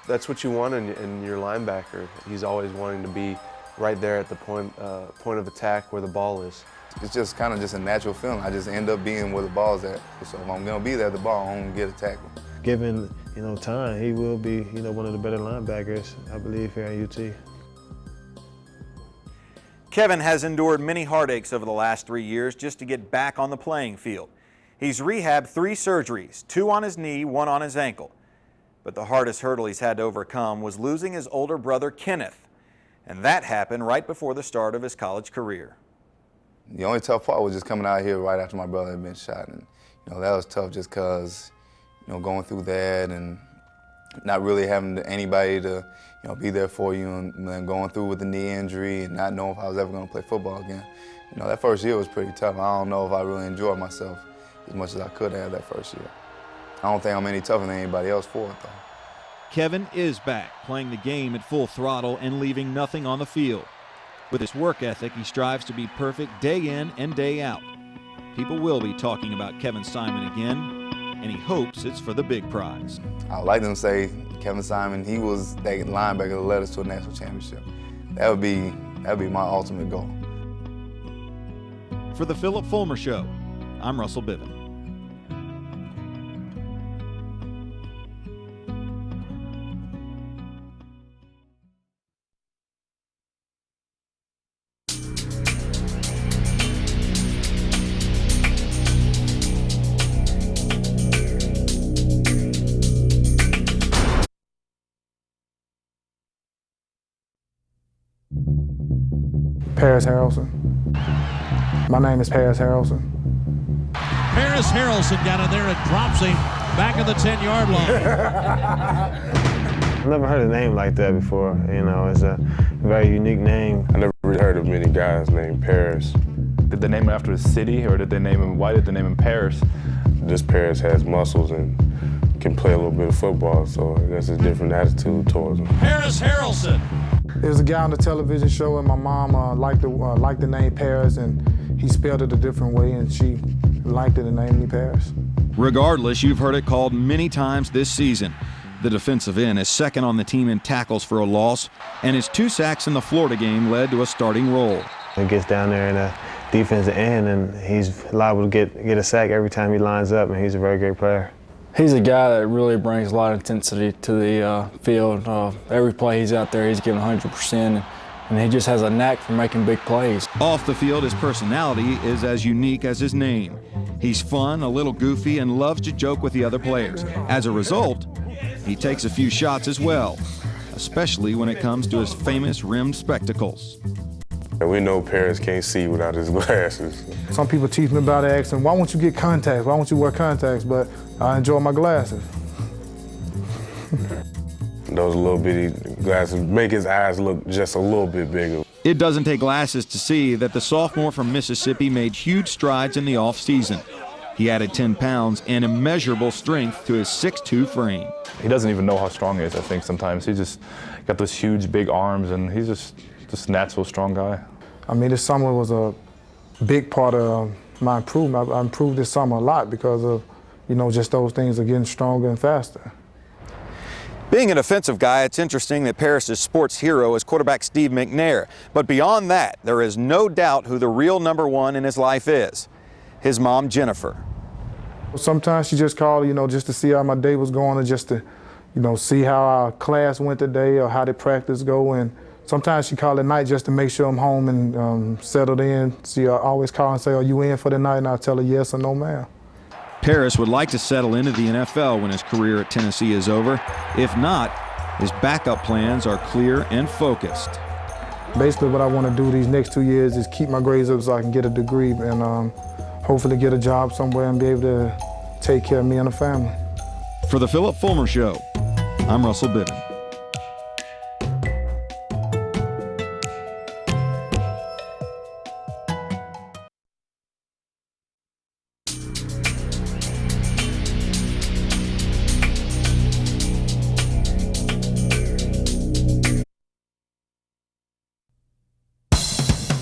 That's what you want in your linebacker. He's always wanting to be right there at the point of attack where the ball is. It's just kind of just a natural feeling. I just end up being where the ball's at. So if I'm going to be there at the ball, I'm going to get a tackle. Given time, he will be one of the better linebackers, I believe, here at UT. Kevin has endured many heartaches over the last 3 years just to get back on the playing field. He's rehabbed 3 surgeries, 2 on his knee, 1 on his ankle. But the hardest hurdle he's had to overcome was losing his older brother, Kenneth. And that happened right before the start of his college career. The only tough part was just coming out here right after my brother had been shot. And, that was tough just because, going through that and not really having anybody to, be there for you, and then going through with the knee injury and not knowing if I was ever going to play football again. That first year was pretty tough. I don't know if I really enjoyed myself as much as I could have that first year. I don't think I'm any tougher than anybody else for it, though. Kevin is back, playing the game at full throttle and leaving nothing on the field. With his work ethic, he strives to be perfect day in and day out. People will be talking about Kevin Simon again, and he hopes it's for the big prize. I would like them to say Kevin Simon, he was that linebacker that led us to a national championship. That would be my ultimate goal. For the Phillip Fulmer Show, I'm Russell Bivin. Paris Harrelson. My name is Paris Harrelson. Paris Harrelson got in there and drops him back at the 10-yard line. I've never heard a name like that before. It's a very unique name. I never really heard of many guys named Paris. Did they name him after a city, or why did they name him Paris? This Paris has muscles and can play a little bit of football, so that's a different attitude towards him. Paris Harrelson. There was a guy on the television show, and my mom liked the name Paris, and he spelled it a different way, and she liked it and named me Paris. Regardless, you've heard it called many times this season. The defensive end is second on the team in tackles for a loss, and his 2 sacks in the Florida game led to a starting role. He gets down there in the defensive end, and he's liable to get a sack every time he lines up, and he's a very great player. He's a guy that really brings a lot of intensity to the field. Every play he's out there, he's giving 100%, and he just has a knack for making big plays. Off the field, his personality is as unique as his name. He's fun, a little goofy, and loves to joke with the other players. As a result, he takes a few shots as well, especially when it comes to his famous rimmed spectacles. And we know Paris can't see without his glasses. Some people teach me about it, asking, why won't you get contacts? Why won't you wear contacts? But I enjoy my glasses. Those little bitty glasses make his eyes look just a little bit bigger. It doesn't take glasses to see that the sophomore from Mississippi made huge strides in the offseason. He added 10 pounds and immeasurable strength to his 6'2" frame. He doesn't even know how strong he is, I think, sometimes. He's just got those huge, big arms, and he's just a natural strong guy. I mean, this summer was a big part of my improvement. I improved this summer a lot because of, just those things are getting stronger and faster. Being a defensive guy, it's interesting that Paris' sports hero is quarterback Steve McNair. But beyond that, there is no doubt who the real number one in his life is. His mom, Jennifer. Sometimes she just called, just to see how my day was going, and just to, see how our class went today or how the practice go. And sometimes she called at night just to make sure I'm home and settled in. She always call and say, are you in for the night? And I'll tell her yes or no, ma'am. Paris would like to settle into the NFL when his career at Tennessee is over. If not, his backup plans are clear and focused. Basically what I want to do these next 2 years is keep my grades up so I can get a degree and hopefully get a job somewhere and be able to take care of me and the family. For the Phillip Fulmer Show, I'm Russell Bivin.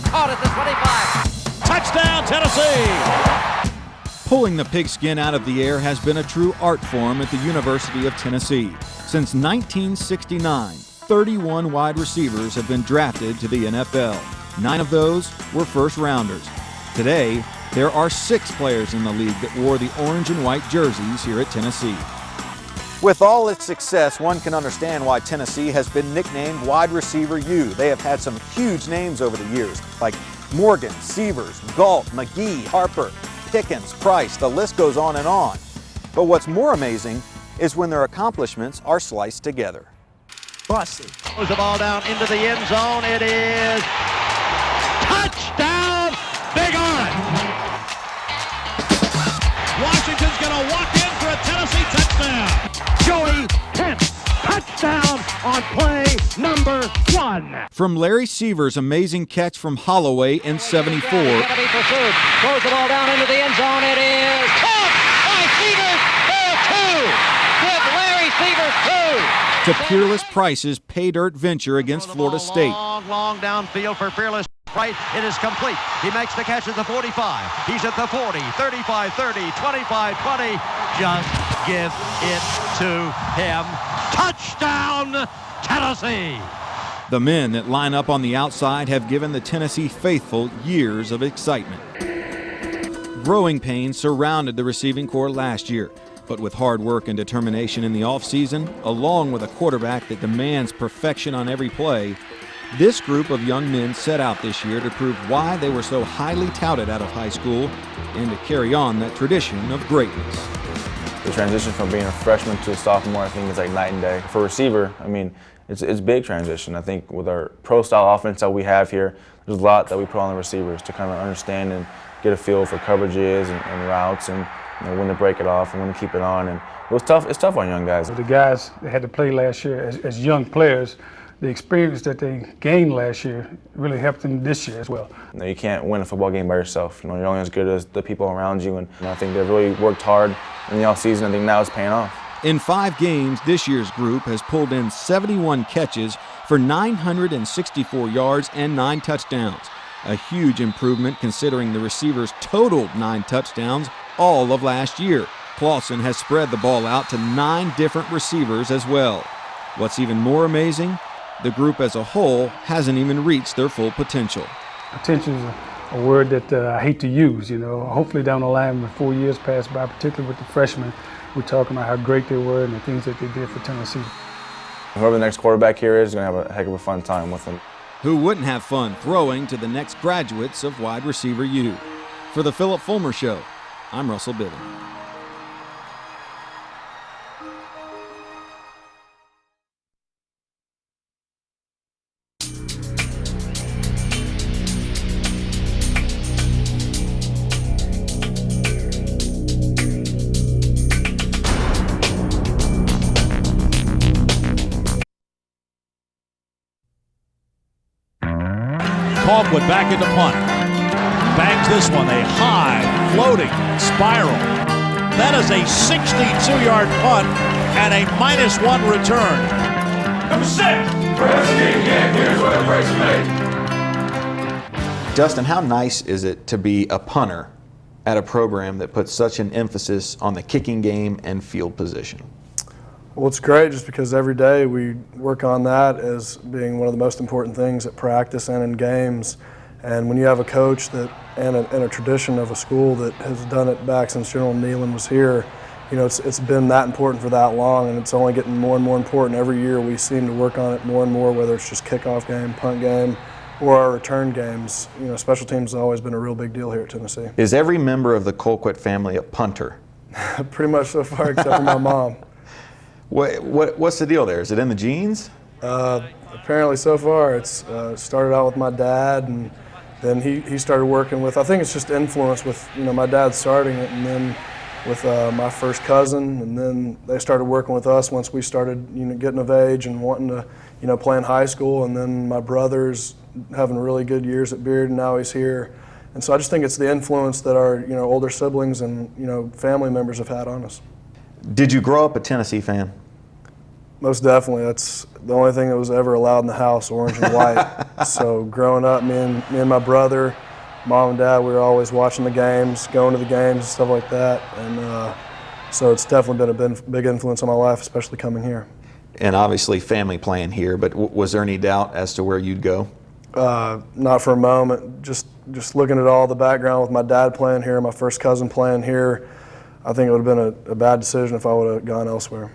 Caught at the 25. Touchdown, Tennessee! Pulling the pigskin out of the air has been a true art form at the University of Tennessee. Since 1969, 31 wide receivers have been drafted to the NFL. 9 of those were first-rounders. Today, there are 6 players in the league that wore the orange and white jerseys here at Tennessee. With all its success, one can understand why Tennessee has been nicknamed Wide Receiver U. They have had some huge names over the years, like Morgan, Sievers, Galt, McGee, Harper, Pickens, Price, the list goes on and on. But what's more amazing is when their accomplishments are sliced together. Bussy throws the ball down into the end zone. It is touchdown, Big Orange. Washington's going to walk in for a Tennessee touchdown. Joey Pence on play number 1. From Larry Seaver's amazing catch from Holloway in 74. Kennedy pursued, throws the ball down into the end zone. It is caught by Seaver for 2. With Larry Seaver 2. To Peerless Price's pay dirt venture against Florida State. Long downfield for Fearless Price. It is complete. He makes the catch at the 45. He's at the 40, 35, 30, 25, 20. Just give it to him. Touchdown, Tennessee! The men that line up on the outside have given the Tennessee faithful years of excitement. Growing pains surrounded the receiving corps last year, but with hard work and determination in the offseason, along with a quarterback that demands perfection on every play, this group of young men set out this year to prove why they were so highly touted out of high school and to carry on that tradition of greatness. The transition from being a freshman to a sophomore, I think, is like night and day. For a receiver, I mean, it's a big transition. I think with our pro-style offense that we have here, there's a lot that we put on the receivers to kind of understand and get a feel for coverages and routes and when to break it off and when to keep it on. And it was tough. It's tough on young guys. The guys that had to play last year as young players, the experience that they gained last year really helped them this year as well. You can't win a football game by yourself. You're only as good as the people around you. And I think they've really worked hard in the offseason. I think now it's paying off. In 5 games, this year's group has pulled in 71 catches for 964 yards and 9 touchdowns. A huge improvement considering the receivers totaled 9 touchdowns all of last year. Clausen has spread the ball out to 9 different receivers as well. What's even more amazing, the group as a whole hasn't even reached their full potential. Potential is a word that I hate to use, you know. Hopefully down the line when 4 years pass by, particularly with the freshmen, we're talking about how great they were and the things that they did for Tennessee. Whoever the next quarterback here is going to have a heck of a fun time with them. Who wouldn't have fun throwing to the next graduates of Wide Receiver U? For the Philip Fulmer Show, I'm Russell Bivens. Colquitt back into punt. Bangs this one, a high, floating spiral. That is a 62-yard punt and a -1 return. Number 6. Here's where the breaks are made. Dustin, how nice is it to be a punter at a program that puts such an emphasis on the kicking game and field position? Well, it's great just because every day we work on that as being one of the most important things at practice and in games. And when you have a coach that and a tradition of a school that has done it back since General Nealon was here, you know, it's been that important for that long, and it's only getting more and more important. Every year we seem to work on it more and more, whether it's just kickoff game, punt game, or our return games. You know, special teams has always been a real big deal here at Tennessee. Is every member of the Colquitt family a punter? Pretty much so far, except for my mom. What's the deal there? Is it in the genes? Apparently so far. It's started out with my dad, and then he started working with, I think it's just influence with, you know, my dad starting it, and then with my first cousin, and then they started working with us once we started, you know, getting of age and wanting to, you know, play in high school, and then my brother's having really good years at Beard, and now he's here. And so I just think it's the influence that our, you know, older siblings and, you know, family members have had on us. Did you grow up a Tennessee fan? Most definitely. That's the only thing that was ever allowed in the house, orange and white. So growing up, me and my brother, mom and dad, we were always watching the games, going to the games and stuff like that. And so it's definitely been a big influence on my life, especially coming here. And obviously family playing here, but was there any doubt as to where you'd go? Not for a moment. Just looking at all the background with my dad playing here, my first cousin playing here, I think it would have been a bad decision if I would have gone elsewhere.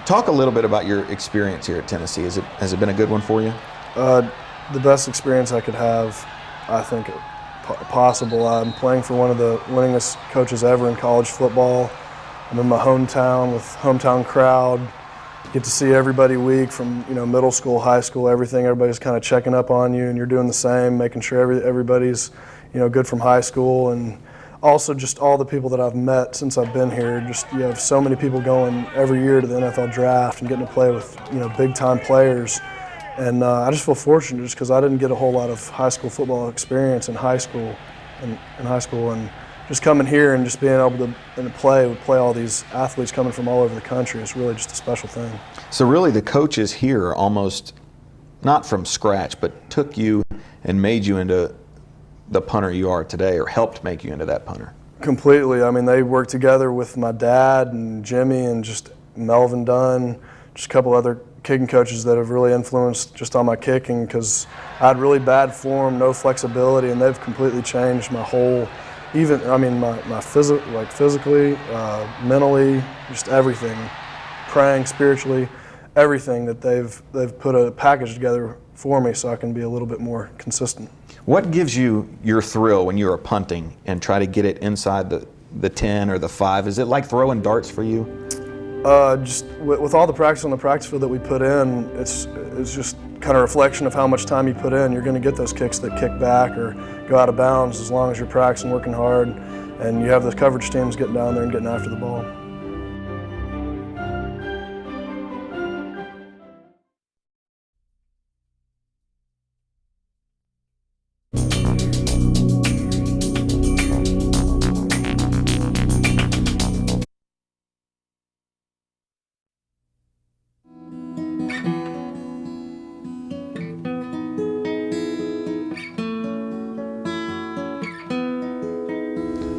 Talk a little bit about your experience here at Tennessee. Has it been a good one for you? The best experience I could have, I think, possible. I'm playing for one of the winningest coaches ever in college football. I'm in my hometown with hometown crowd. Get to see everybody week from, you know, middle school, high school, everything. Everybody's kind of checking up on you, and you're doing the same, making sure everybody's, you know, good from high school. And also just all the people that I've met since I've been here. Just you have so many people going every year to the NFL draft and getting to play with big time players, and I just feel fortunate just because I didn't get a whole lot of high school football experience in high school, and just coming here and just being able to play all these athletes coming from all over the country is really just a special thing. So really the coaches here almost, not from scratch, but took you and made you into the punter you are today, or helped make you into that punter. Completely. I mean, they worked together with my dad and Jimmy and just Melvin Dunn, just a couple other kicking coaches that have really influenced just on my kicking, because I had really bad form, no flexibility, and they've completely changed my whole, my physically, mentally, just everything, praying, spiritually, everything that they've put a package together for me so I can be a little bit more consistent. What gives you your thrill when you are punting and try to get it inside the 10 or the 5? Is it like throwing darts for you? Just with all the practice on the practice field that we put in, it's just kind of a reflection of how much time you put in. You're going to get those kicks that kick back or go out of bounds as long as you're practicing, working hard, and you have those coverage teams getting down there and getting after the ball.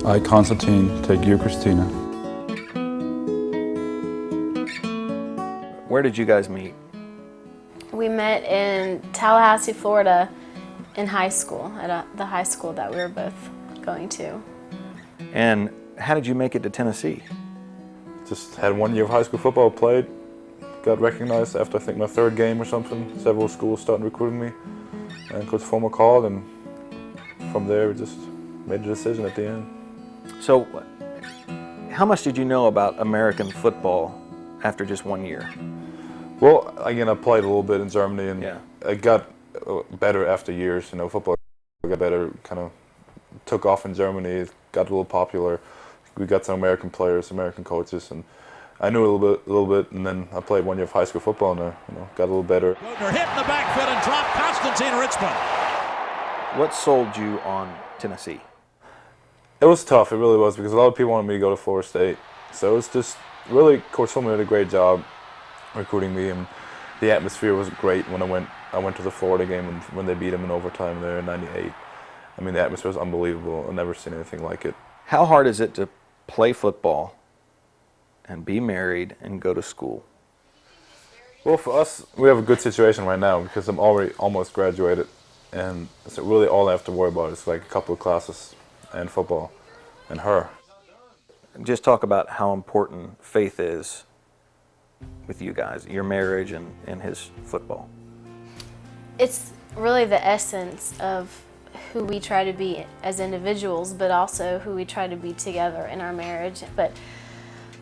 I, Constantine, take you, Christina. Where did you guys meet? We met in Tallahassee, Florida in high school, at the high school that we were both going to. And how did you make it to Tennessee? Just had 1 year of high school football, played, got recognized after I think my 3rd game or something. Several schools started recruiting me, and Coach Fulmer called, and from there we just made a decision at the end. So, how much did you know about American football after just 1 year? Well, again, I played a little bit in Germany, and I got better after years. Football got better, kind of took off in Germany, it got a little popular. We got some American players, American coaches, and I knew a little bit, and then I played 1 year of high school football, and got a little better. They're hitting the backfield and dropped Constantine Richmond. What sold you on Tennessee? It was tough, it really was, because a lot of people wanted me to go to Florida State. So it was just, really, Coach Fulmer did a great job recruiting me, and the atmosphere was great when I went to the Florida game when they beat them in overtime there in '98. I mean, the atmosphere was unbelievable. I've never seen anything like it. How hard is it to play football and be married and go to school? Well, for us, we have a good situation right now because I'm already almost graduated, and so really all I have to worry about is like a couple of classes and football and her. Just talk about how important faith is with you guys, your marriage and his football. It's really the essence of who we try to be as individuals, but also who we try to be together in our marriage. But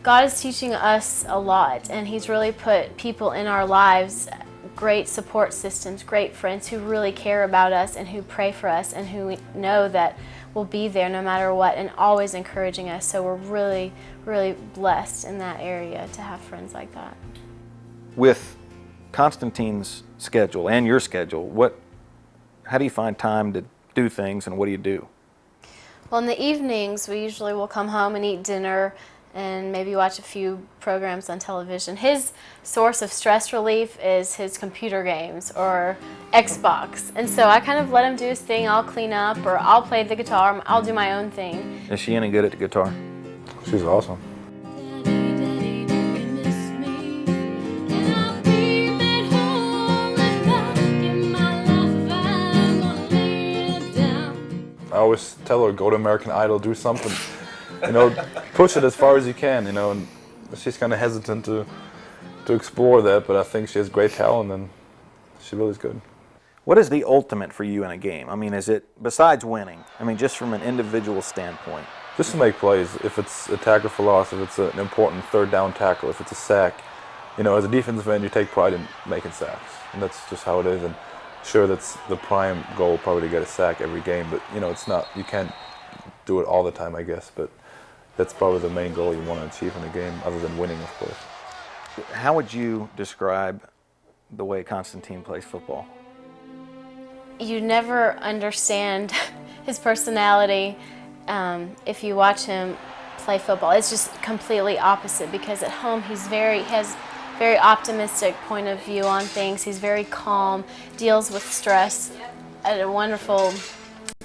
God is teaching us a lot, and He's really put people in our lives, great support systems, great friends who really care about us and who pray for us and who we know that will be there no matter what and always encouraging us. So we're really, really blessed in that area to have friends like that. With Constantine's schedule and your schedule, how do you find time to do things, and what do you do? Well, in the evenings, we usually will come home and eat dinner and maybe watch a few programs on television. His source of stress relief is his computer games or Xbox. And so I kind of let him do his thing. I'll clean up, or I'll play the guitar. I'll do my own thing. Is she any good at the guitar? She's awesome. I always tell her, go to American Idol, do something. Push it as far as you can, and she's kind of hesitant to explore that, but I think she has great talent, and she really is good. What is the ultimate for you in a game? I mean, is it, besides winning, just from an individual standpoint? Just to make plays. If it's a tackle for loss, if it's an important third down tackle, if it's a sack. As a defensive end, you take pride in making sacks, and that's just how it is. And sure, that's the prime goal, probably to get a sack every game, but it's not. You can't do it all the time, I guess, but that's probably the main goal you want to achieve in a game, other than winning, of course. How would you describe the way Constantine plays football? You never understand his personality if you watch him play football. It's just completely opposite, because at home he has very optimistic point of view on things. He's very calm, deals with stress at a wonderful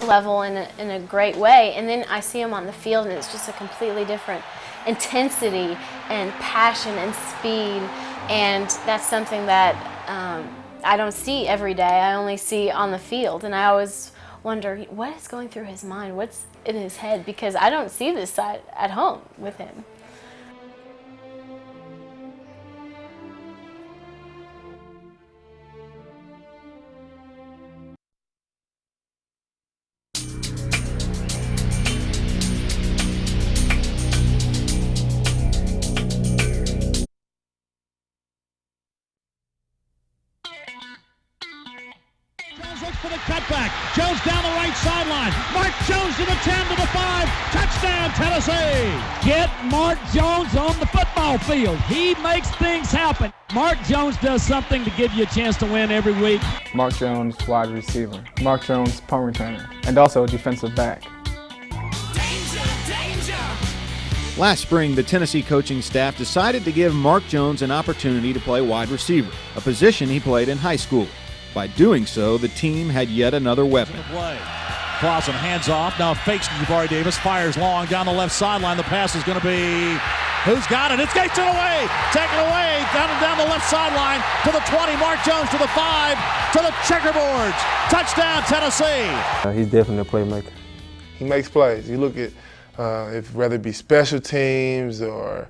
level in a great way. And then I see him on the field, and it's just a completely different intensity and passion and speed. And that's something that I don't see every day. I only see on the field. And I always wonder, what is going through his mind? What's in his head? Because I don't see this side at home with him. For the cutback. Jones down the right sideline. Mark Jones to the 10, to the 5. Touchdown, Tennessee. Get Mark Jones on the football field. He makes things happen. Mark Jones does something to give you a chance to win every week. Mark Jones, wide receiver. Mark Jones, punt returner. And also defensive back. Last spring, the Tennessee coaching staff decided to give Mark Jones an opportunity to play wide receiver, a position he played in high school. By doing so, the team had yet another weapon. Play. Clausen hands off, now fakes to Jabari Davis, fires long down the left sideline. The pass is going to be, who's got it? It's taken away, down the left sideline to the 20. Mark Jones to the 5, to the checkerboards. Touchdown, Tennessee. He's definitely a playmaker. He makes plays. You look at, whether it be special teams or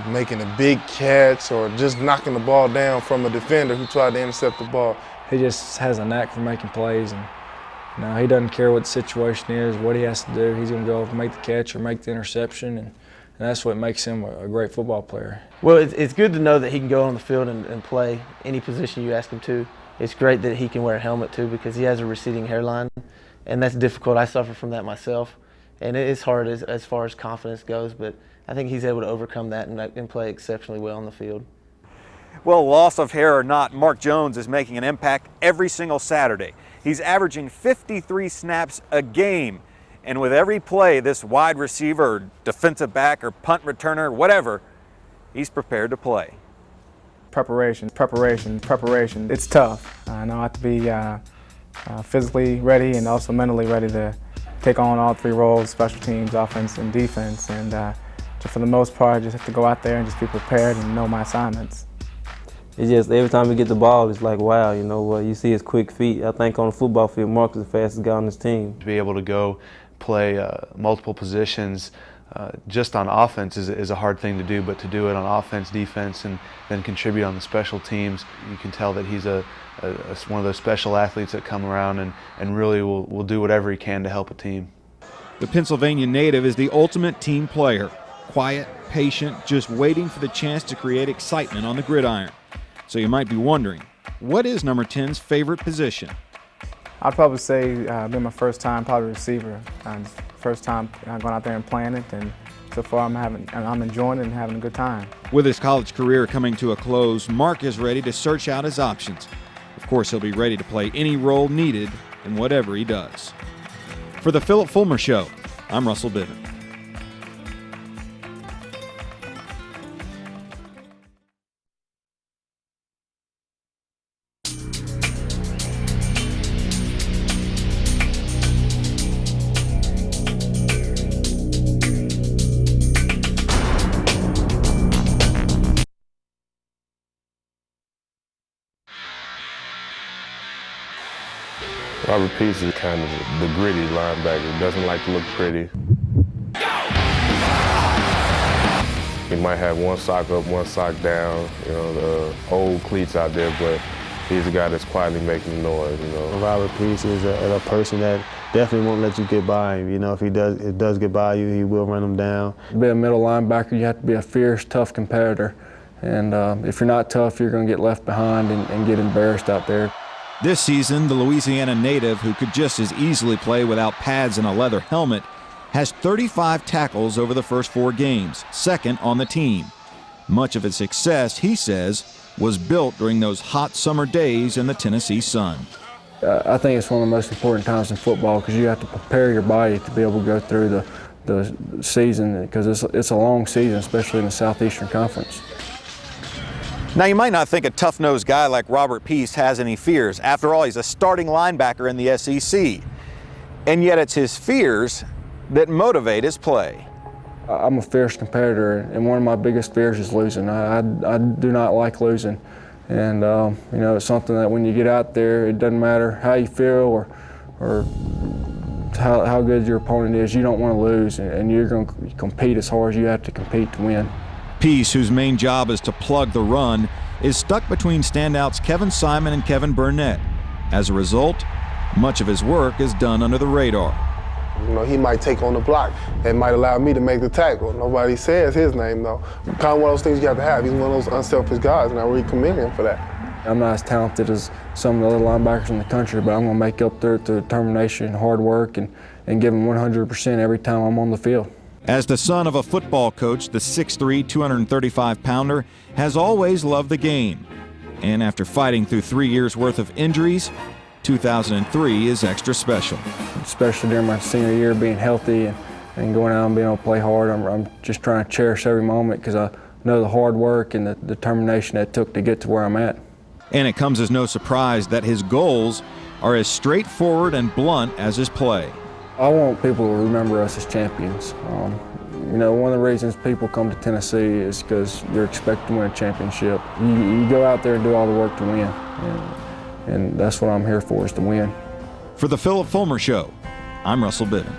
making a big catch or just knocking the ball down from a defender who tried to intercept the ball. He just has a knack for making plays, and he doesn't care what the situation is, what he has to do. He's going to go make the catch or make the interception, and that's what makes him a great football player. Well, it's good to know that he can go on the field and play any position you ask him to. It's great that he can wear a helmet too, because he has a receding hairline, and that's difficult. I suffer from that myself, and it's hard as far as confidence goes, but I think he's able to overcome that and play exceptionally well on the field. Well, loss of hair or not, Mark Jones is making an impact every single Saturday. He's averaging 53 snaps a game. And with every play, this wide receiver, or defensive back, or punt returner, whatever, he's prepared to play. Preparation. It's tough. I know I have to be physically ready and also mentally ready to take on all three roles, special teams, offense, and defense. And for the most part, I just have to go out there and just be prepared and know my assignments. It's just every time we get the ball, it's like, wow, you see his quick feet. I think on the football field, Mark is the fastest guy on this team. To be able to go play multiple positions just on offense is a hard thing to do, but to do it on offense, defense, and then contribute on the special teams, you can tell that he's one of those special athletes that come around and really will do whatever he can to help a team. The Pennsylvania native is the ultimate team player. Quiet, patient, just waiting for the chance to create excitement on the gridiron. So you might be wondering, what is number 10's favorite position? I'd probably say being my first time probably receiver. First time going out there and playing it, and so far I'm enjoying it and having a good time. With his college career coming to a close, Mark is ready to search out his options. Of course, he'll be ready to play any role needed in whatever he does. For the Philip Fulmer Show, I'm Russell Bivens. Robert Peace is kind of the gritty linebacker. Doesn't like to look pretty. He might have one sock up, one sock down, the old cleats out there, but he's a guy that's quietly making noise, Robert Peace is a person that definitely won't let you get by him. If it does get by you, he will run them down. To be a middle linebacker, you have to be a fierce, tough competitor. And if you're not tough, you're going to get left behind and get embarrassed out there. This season, the Louisiana native, who could just as easily play without pads and a leather helmet, has 35 tackles over the first 4 games, second on the team. Much of his success, he says, was built during those hot summer days in the Tennessee sun. I think it's one of the most important times in football because you have to prepare your body to be able to go through the season because it's a long season, especially in the Southeastern Conference. Now, you might not think a tough-nosed guy like Robert Peace has any fears. After all, he's a starting linebacker in the SEC. And yet it's his fears that motivate his play. I'm a fierce competitor, and one of my biggest fears is losing. I do not like losing. And, you know, it's something that when you get out there, it doesn't matter how you feel or how good your opponent is, you don't want to lose, and you're going to compete as hard as you have to compete to win. Peace, whose main job is to plug the run, is stuck between standouts Kevin Simon and Kevin Burnett. As a result, much of his work is done under the radar. You know, he might take on the block. That might allow me to make the tackle. Nobody says his name, though. Kind of one of those things you have to have. He's one of those unselfish guys, and I really commend him for that. I'm not as talented as some of the other linebackers in the country, but I'm going to make up there through determination and hard work and give them 100% every time I'm on the field. As the son of a football coach, the 6'3", 235-pounder has always loved the game. And after fighting through 3 years' worth of injuries, 2003 is extra special. Especially during my senior year, being healthy and going out and being able to play hard, I'm just trying to cherish every moment because I know the hard work and the determination that it took to get to where I'm at. And it comes as no surprise that his goals are as straightforward and blunt as his play. I want people to remember us as champions. You know, one of the reasons people come to Tennessee is because you're expected to win a championship. You go out there and do all the work to win, and that's what I'm here for, is to win. For the Philip Fulmer Show, I'm Russell Bivin.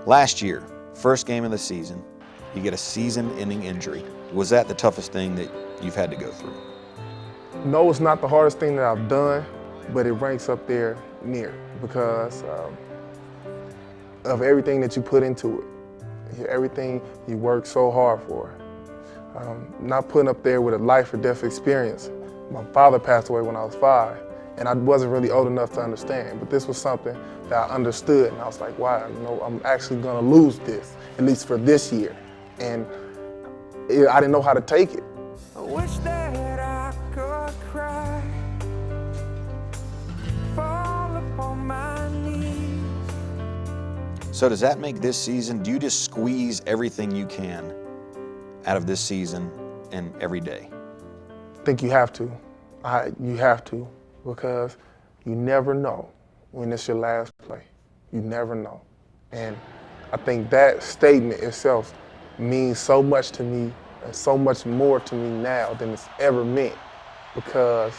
Last year, first game of the season, you get a season-ending injury. Was that the toughest thing that you've had to go through? No, it's not the hardest thing that I've done, but it ranks up there near because of everything that you put into it, everything you work so hard for. Not putting up there with a life or death experience. My father passed away when I was 5, and I wasn't really old enough to understand, but this was something that I understood, and I was like, wow, you know, I'm actually gonna lose this, at least for this year. And I didn't know how to take it. I wish that I could cry, fall upon my knees. So does that make this season, do you just squeeze everything you can out of this season and every day? I think you have to. You have to, because you never know when it's your last play. You never know. And I think that statement itself means so much to me and so much more to me now than it's ever meant, because,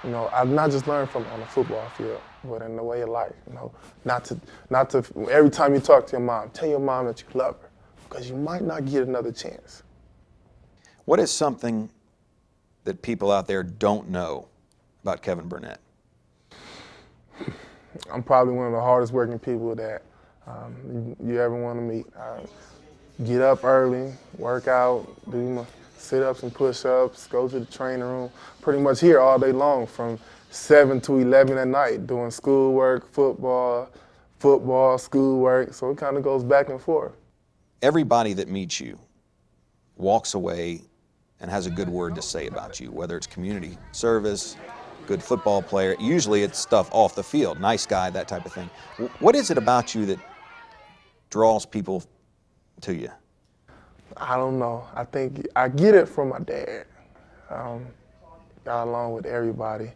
you know, I've not just learned from it on the football field, but in the way of life, you know, not to every time you talk to your mom, tell your mom that you love her, because you might not get another chance. What is something that people out there don't know about Kevin Burnett? I'm probably one of the hardest working people that you ever want to meet. I get up early, work out, do my sit-ups and push-ups, go to the training room, pretty much here all day long from 7 to 11 at night, doing schoolwork, football, schoolwork, so it kind of goes back and forth. Everybody that meets you walks away and has a good word to say about you, whether it's community service, good football player. Usually it's stuff off the field, nice guy, that type of thing. What is it about you that draws people to you? I don't know. I think I get it from my dad. Got along with everybody,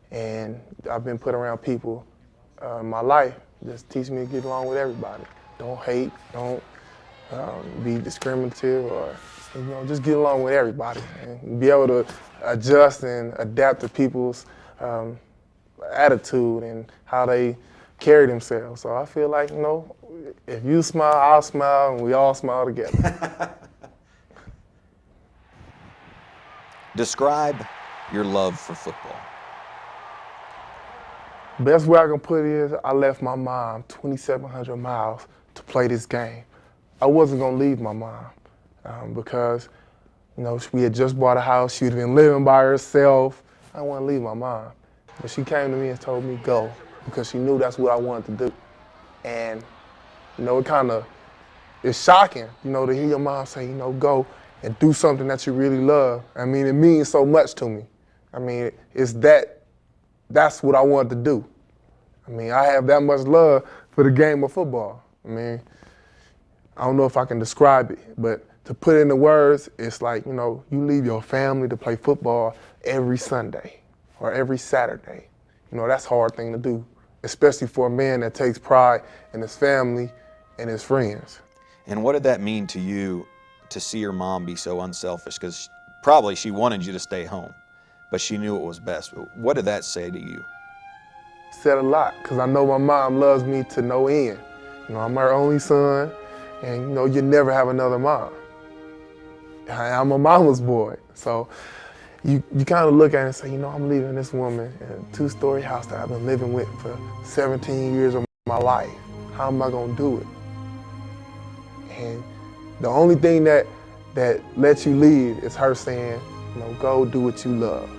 and I've been put around people in my life just teach me to get along with everybody. Don't hate, don't be discriminative or and just get along with everybody and be able to adjust and adapt to people's attitude and how they carry themselves. So I feel like, if you smile, I'll smile, and we all smile together. Describe your love for football. Best way I can put it is I left my mom 2,700 miles to play this game. I wasn't gonna leave my mom because, we had just bought a house. She'd been living by herself. I didn't want to leave my mom. But she came to me and told me go because she knew that's what I wanted to do. And, it's shocking, to hear your mom say, go and do something that you really love. I mean, it means so much to me. I mean, that's what I wanted to do. I mean, I have that much love for the game of football. I mean, I don't know if I can describe it, but to put it into words, it's like, you leave your family to play football every Sunday or every Saturday. That's a hard thing to do, especially for a man that takes pride in his family and his friends. And what did that mean to you to see your mom be so unselfish? Because probably she wanted you to stay home, but she knew it was best. What did that say to you? Said a lot, because I know my mom loves me to no end. I'm her only son, and you never have another mom. I'm a mama's boy. So you kind of look at it and say, I'm leaving this woman in a 2-story house that I've been living with for 17 years of my life. How am I gonna do it? And the only thing that lets you leave is her saying, go do what you love.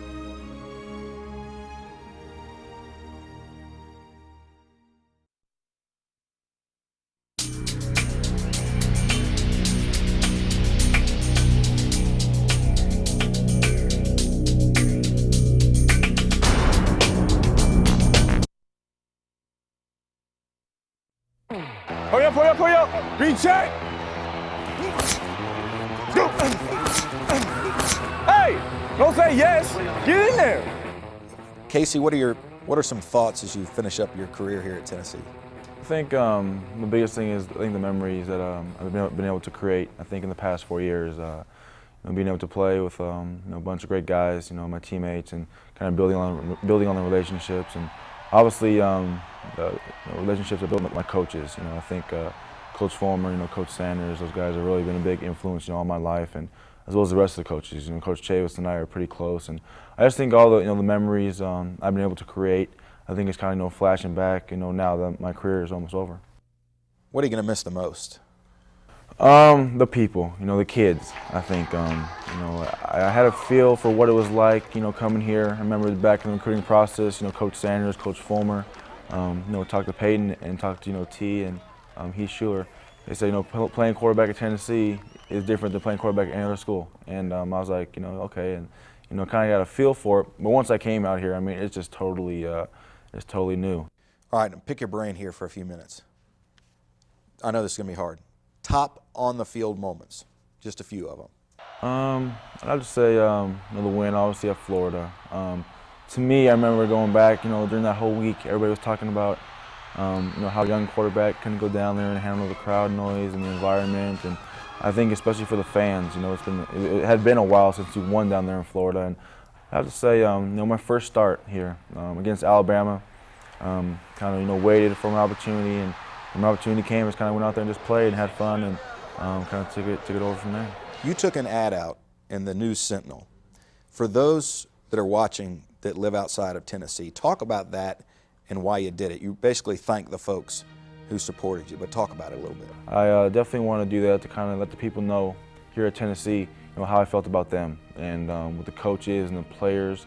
Hurry up, recheck. Go. Hey, don't say yes, get in there. Casey, what are some thoughts as you finish up your career here at Tennessee? I think the biggest thing is the memories that I've been able to create. I think in the past 4 years, being able to play with a bunch of great guys, my teammates, and kind of building on the relationships, and obviously the relationships I built with my coaches. I think Coach Fulmer, Coach Sanders, those guys have really been a big influence all my life, and as well as the rest of the coaches. Coach Chavis and I are pretty close, and I just think all the memories I've been able to create, I think it's kind of flashing back, now that my career is almost over. What are you going to miss the most? The people, the kids. I think, I had a feel for what it was like, coming here. I remember back in the recruiting process, Coach Sanders, Coach Fulmer, talked to Peyton and talked to, T and Heath Schuler. They said, playing quarterback at Tennessee is different than playing quarterback at any other school. And I was like, okay, and, kind of got a feel for it. But once I came out here, I mean, it's just totally new. All right, pick your brain here for a few minutes. I know this is going to be hard. Top on-the-field moments, just a few of them. I'd just say the win, obviously, at Florida. To me, I remember going back, during that whole week, everybody was talking about, how a young quarterback can go down there and handle the crowd noise and the environment. And I think especially for the fans, it had been a while since we won down there in Florida. And I have to say, my first start here against Alabama, kind of, waited for an opportunity, and when my opportunity came, I just kind of went out there and just played and had fun, and kind of took it over from there. You took an ad out in the News Sentinel. For those that are watching that live outside of Tennessee, talk about that and why you did it. You basically thank the folks who supported you, but talk about it a little bit. I definitely want to do that to kind of let the people know here at Tennessee, how I felt about them, and with the coaches and the players.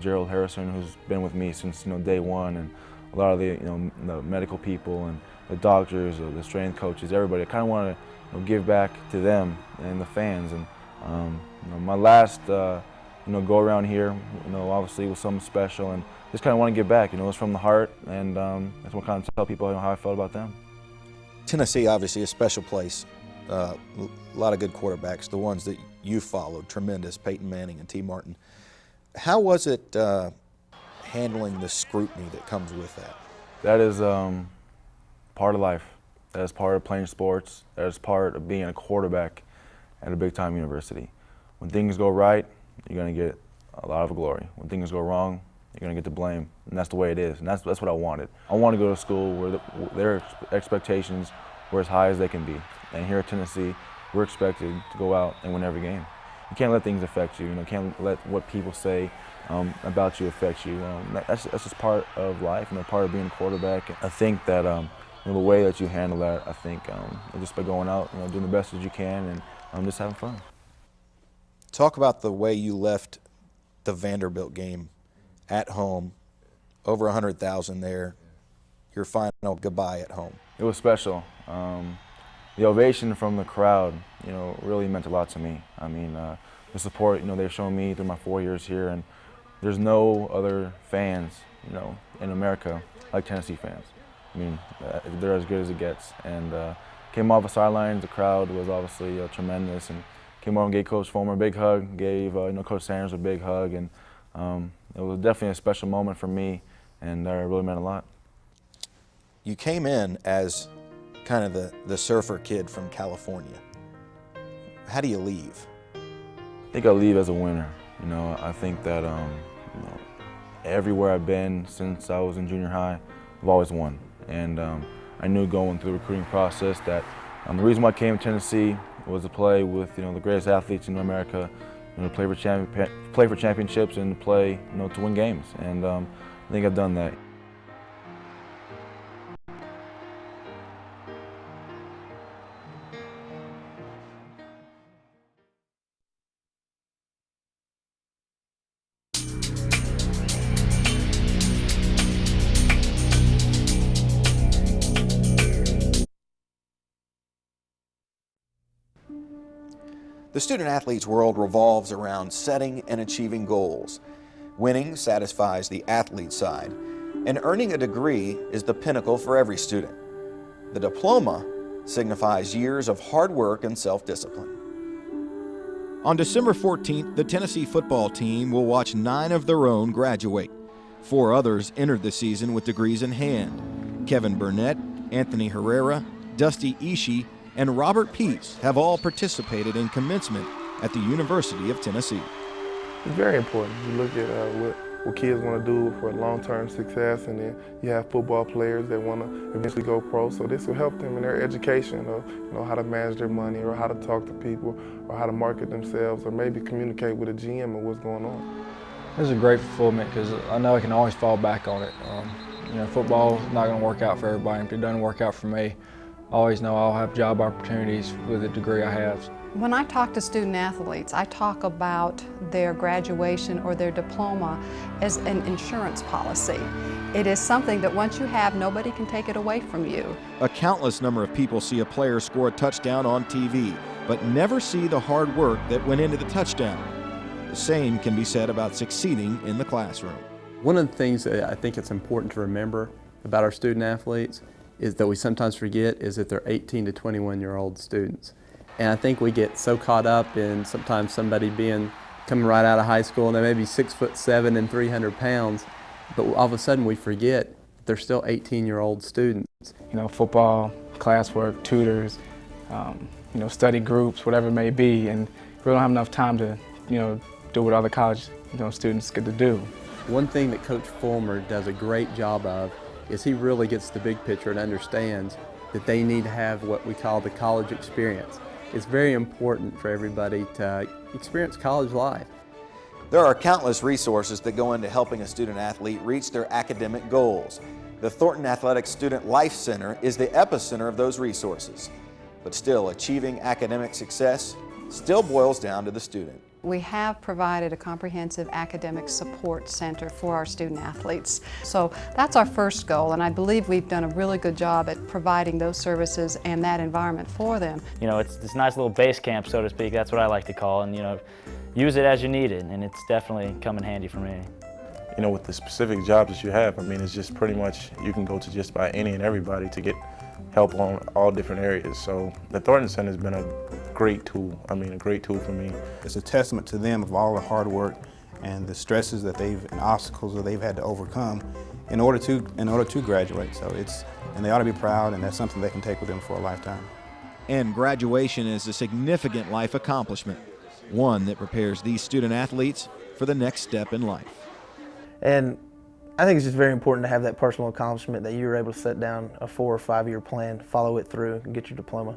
Gerald Harrison, who's been with me since day one, and a lot of the medical people and the doctors, the strength coaches, everybody. I kind of want to give back to them and the fans. And my last go around here, obviously was something special, and just kind of want to give back. It's from the heart, and I just want to kind of tell people how I felt about them. Tennessee, obviously, a special place. A lot of good quarterbacks. The ones that you followed, tremendous. Peyton Manning and T. Martin. How was it handling the scrutiny that comes with that? That is part of life. That is part of playing sports. That is part of being a quarterback. at a big-time university. When things go right, you're going to get a lot of glory. When things go wrong, you're going to get the blame, and that's the way it is, and that's what I wanted. I want to go to school where their expectations were as high as they can be, and here at Tennessee, we're expected to go out and win every game. You can't let things affect you. You can't let what people say about you affect you. That's just part of life, part of being a quarterback. I think that the way that you handle that, I think just by going out, doing the best that you can, and just having fun. Talk about the way you left the Vanderbilt game at home, over 100,000 there, your final goodbye at home. It was special. The ovation from the crowd, really meant a lot to me. I mean, the support, they've shown me through my 4 years here, and there's no other fans, in America like Tennessee fans. I mean, they're as good as it gets. And came off the sidelines, the crowd was obviously tremendous, and came over and gave Coach Fulmer a big hug, gave Coach Sanders a big hug, and it was definitely a special moment for me, and it really meant a lot. You came in as kind of the surfer kid from California. How do you leave? I think I leave as a winner. I think that everywhere I've been since I was in junior high, I've always won. And I knew going through the recruiting process that the reason why I came to Tennessee was to play with the greatest athletes in America, play for championships and play to win games. And I think I've done that. The student-athlete's world revolves around setting and achieving goals. Winning satisfies the athlete side, and earning a degree is the pinnacle for every student. The diploma signifies years of hard work and self-discipline. On December 14th, the Tennessee football team will watch 9 of their own graduate. 4 others entered the season with degrees in hand. Kevin Burnett, Anthony Herrera, Dusty Ishii, and Robert Peace have all participated in commencement at the University of Tennessee. It's very important. You look at what kids want to do for long-term success, and then you have football players that want to eventually go pro, so this will help them in their education of how to manage their money, or how to talk to people, or how to market themselves, or maybe communicate with a GM of what's going on. This is a great fulfillment because I know I can always fall back on it. Football is not going to work out for everybody. If it doesn't work out for me, I always know I'll have job opportunities with the degree I have. When I talk to student athletes, I talk about their graduation or their diploma as an insurance policy. It is something that once you have, nobody can take it away from you. A countless number of people see a player score a touchdown on TV, but never see the hard work that went into the touchdown. The same can be said about succeeding in the classroom. One of the things that I think it's important to remember about our student athletes is that we sometimes forget is that they're 18 to 21-year-old students. And I think we get so caught up in sometimes somebody coming right out of high school and they may be 6'7" and 300 pounds, but all of a sudden we forget they're still 18-year-old students. Football, classwork, tutors, study groups, whatever it may be, and we don't have enough time to, do what other college, students get to do. One thing that Coach Fulmer does a great job of is he really gets the big picture and understands that they need to have what we call the college experience. It's very important for everybody to experience college life. There are countless resources that go into helping a student athlete reach their academic goals. The Thornton Athletic Student Life Center is the epicenter of those resources. But still, achieving academic success still boils down to the student. We have provided a comprehensive academic support center for our student athletes. So that's our first goal, and I believe we've done a really good job at providing those services and that environment for them. It's this nice little base camp, so to speak. That's what I like to call it, and use it as you need it, and it's definitely come in handy for me. With the specific jobs that you have, it's just pretty much you can go to just about any and everybody to get help on all different areas. So the Thornton Center has been a great tool. A great tool for me. It's a testament to them of all the hard work and the stresses and obstacles that they've had to overcome in order to graduate. And they ought to be proud, and that's something they can take with them for a lifetime. And graduation is a significant life accomplishment, one that prepares these student athletes for the next step in life. And I think it's just very important to have that personal accomplishment that you were able to set down a 4 or 5 year plan, follow it through, and get your diploma.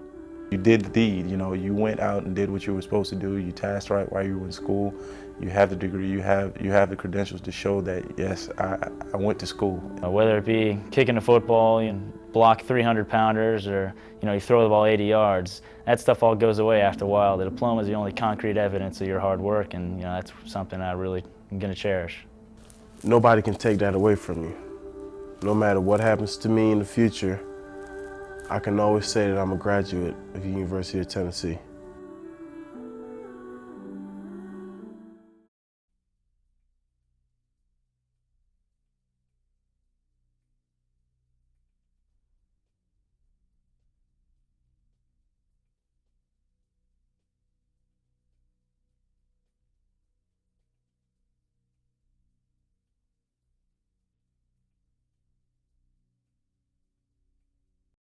You did the deed, you know, you went out and did what you were supposed to do. You tasked right while you were in school. You have the degree, you have the credentials to show that, yes, I went to school. Whether it be kicking a football and block 300-pounders or, you throw the ball 80 yards, that stuff all goes away after a while. The diploma is the only concrete evidence of your hard work, and, that's something I really am going to cherish. Nobody can take that away from you. No matter what happens to me in the future, I can always say that I'm a graduate of the University of Tennessee.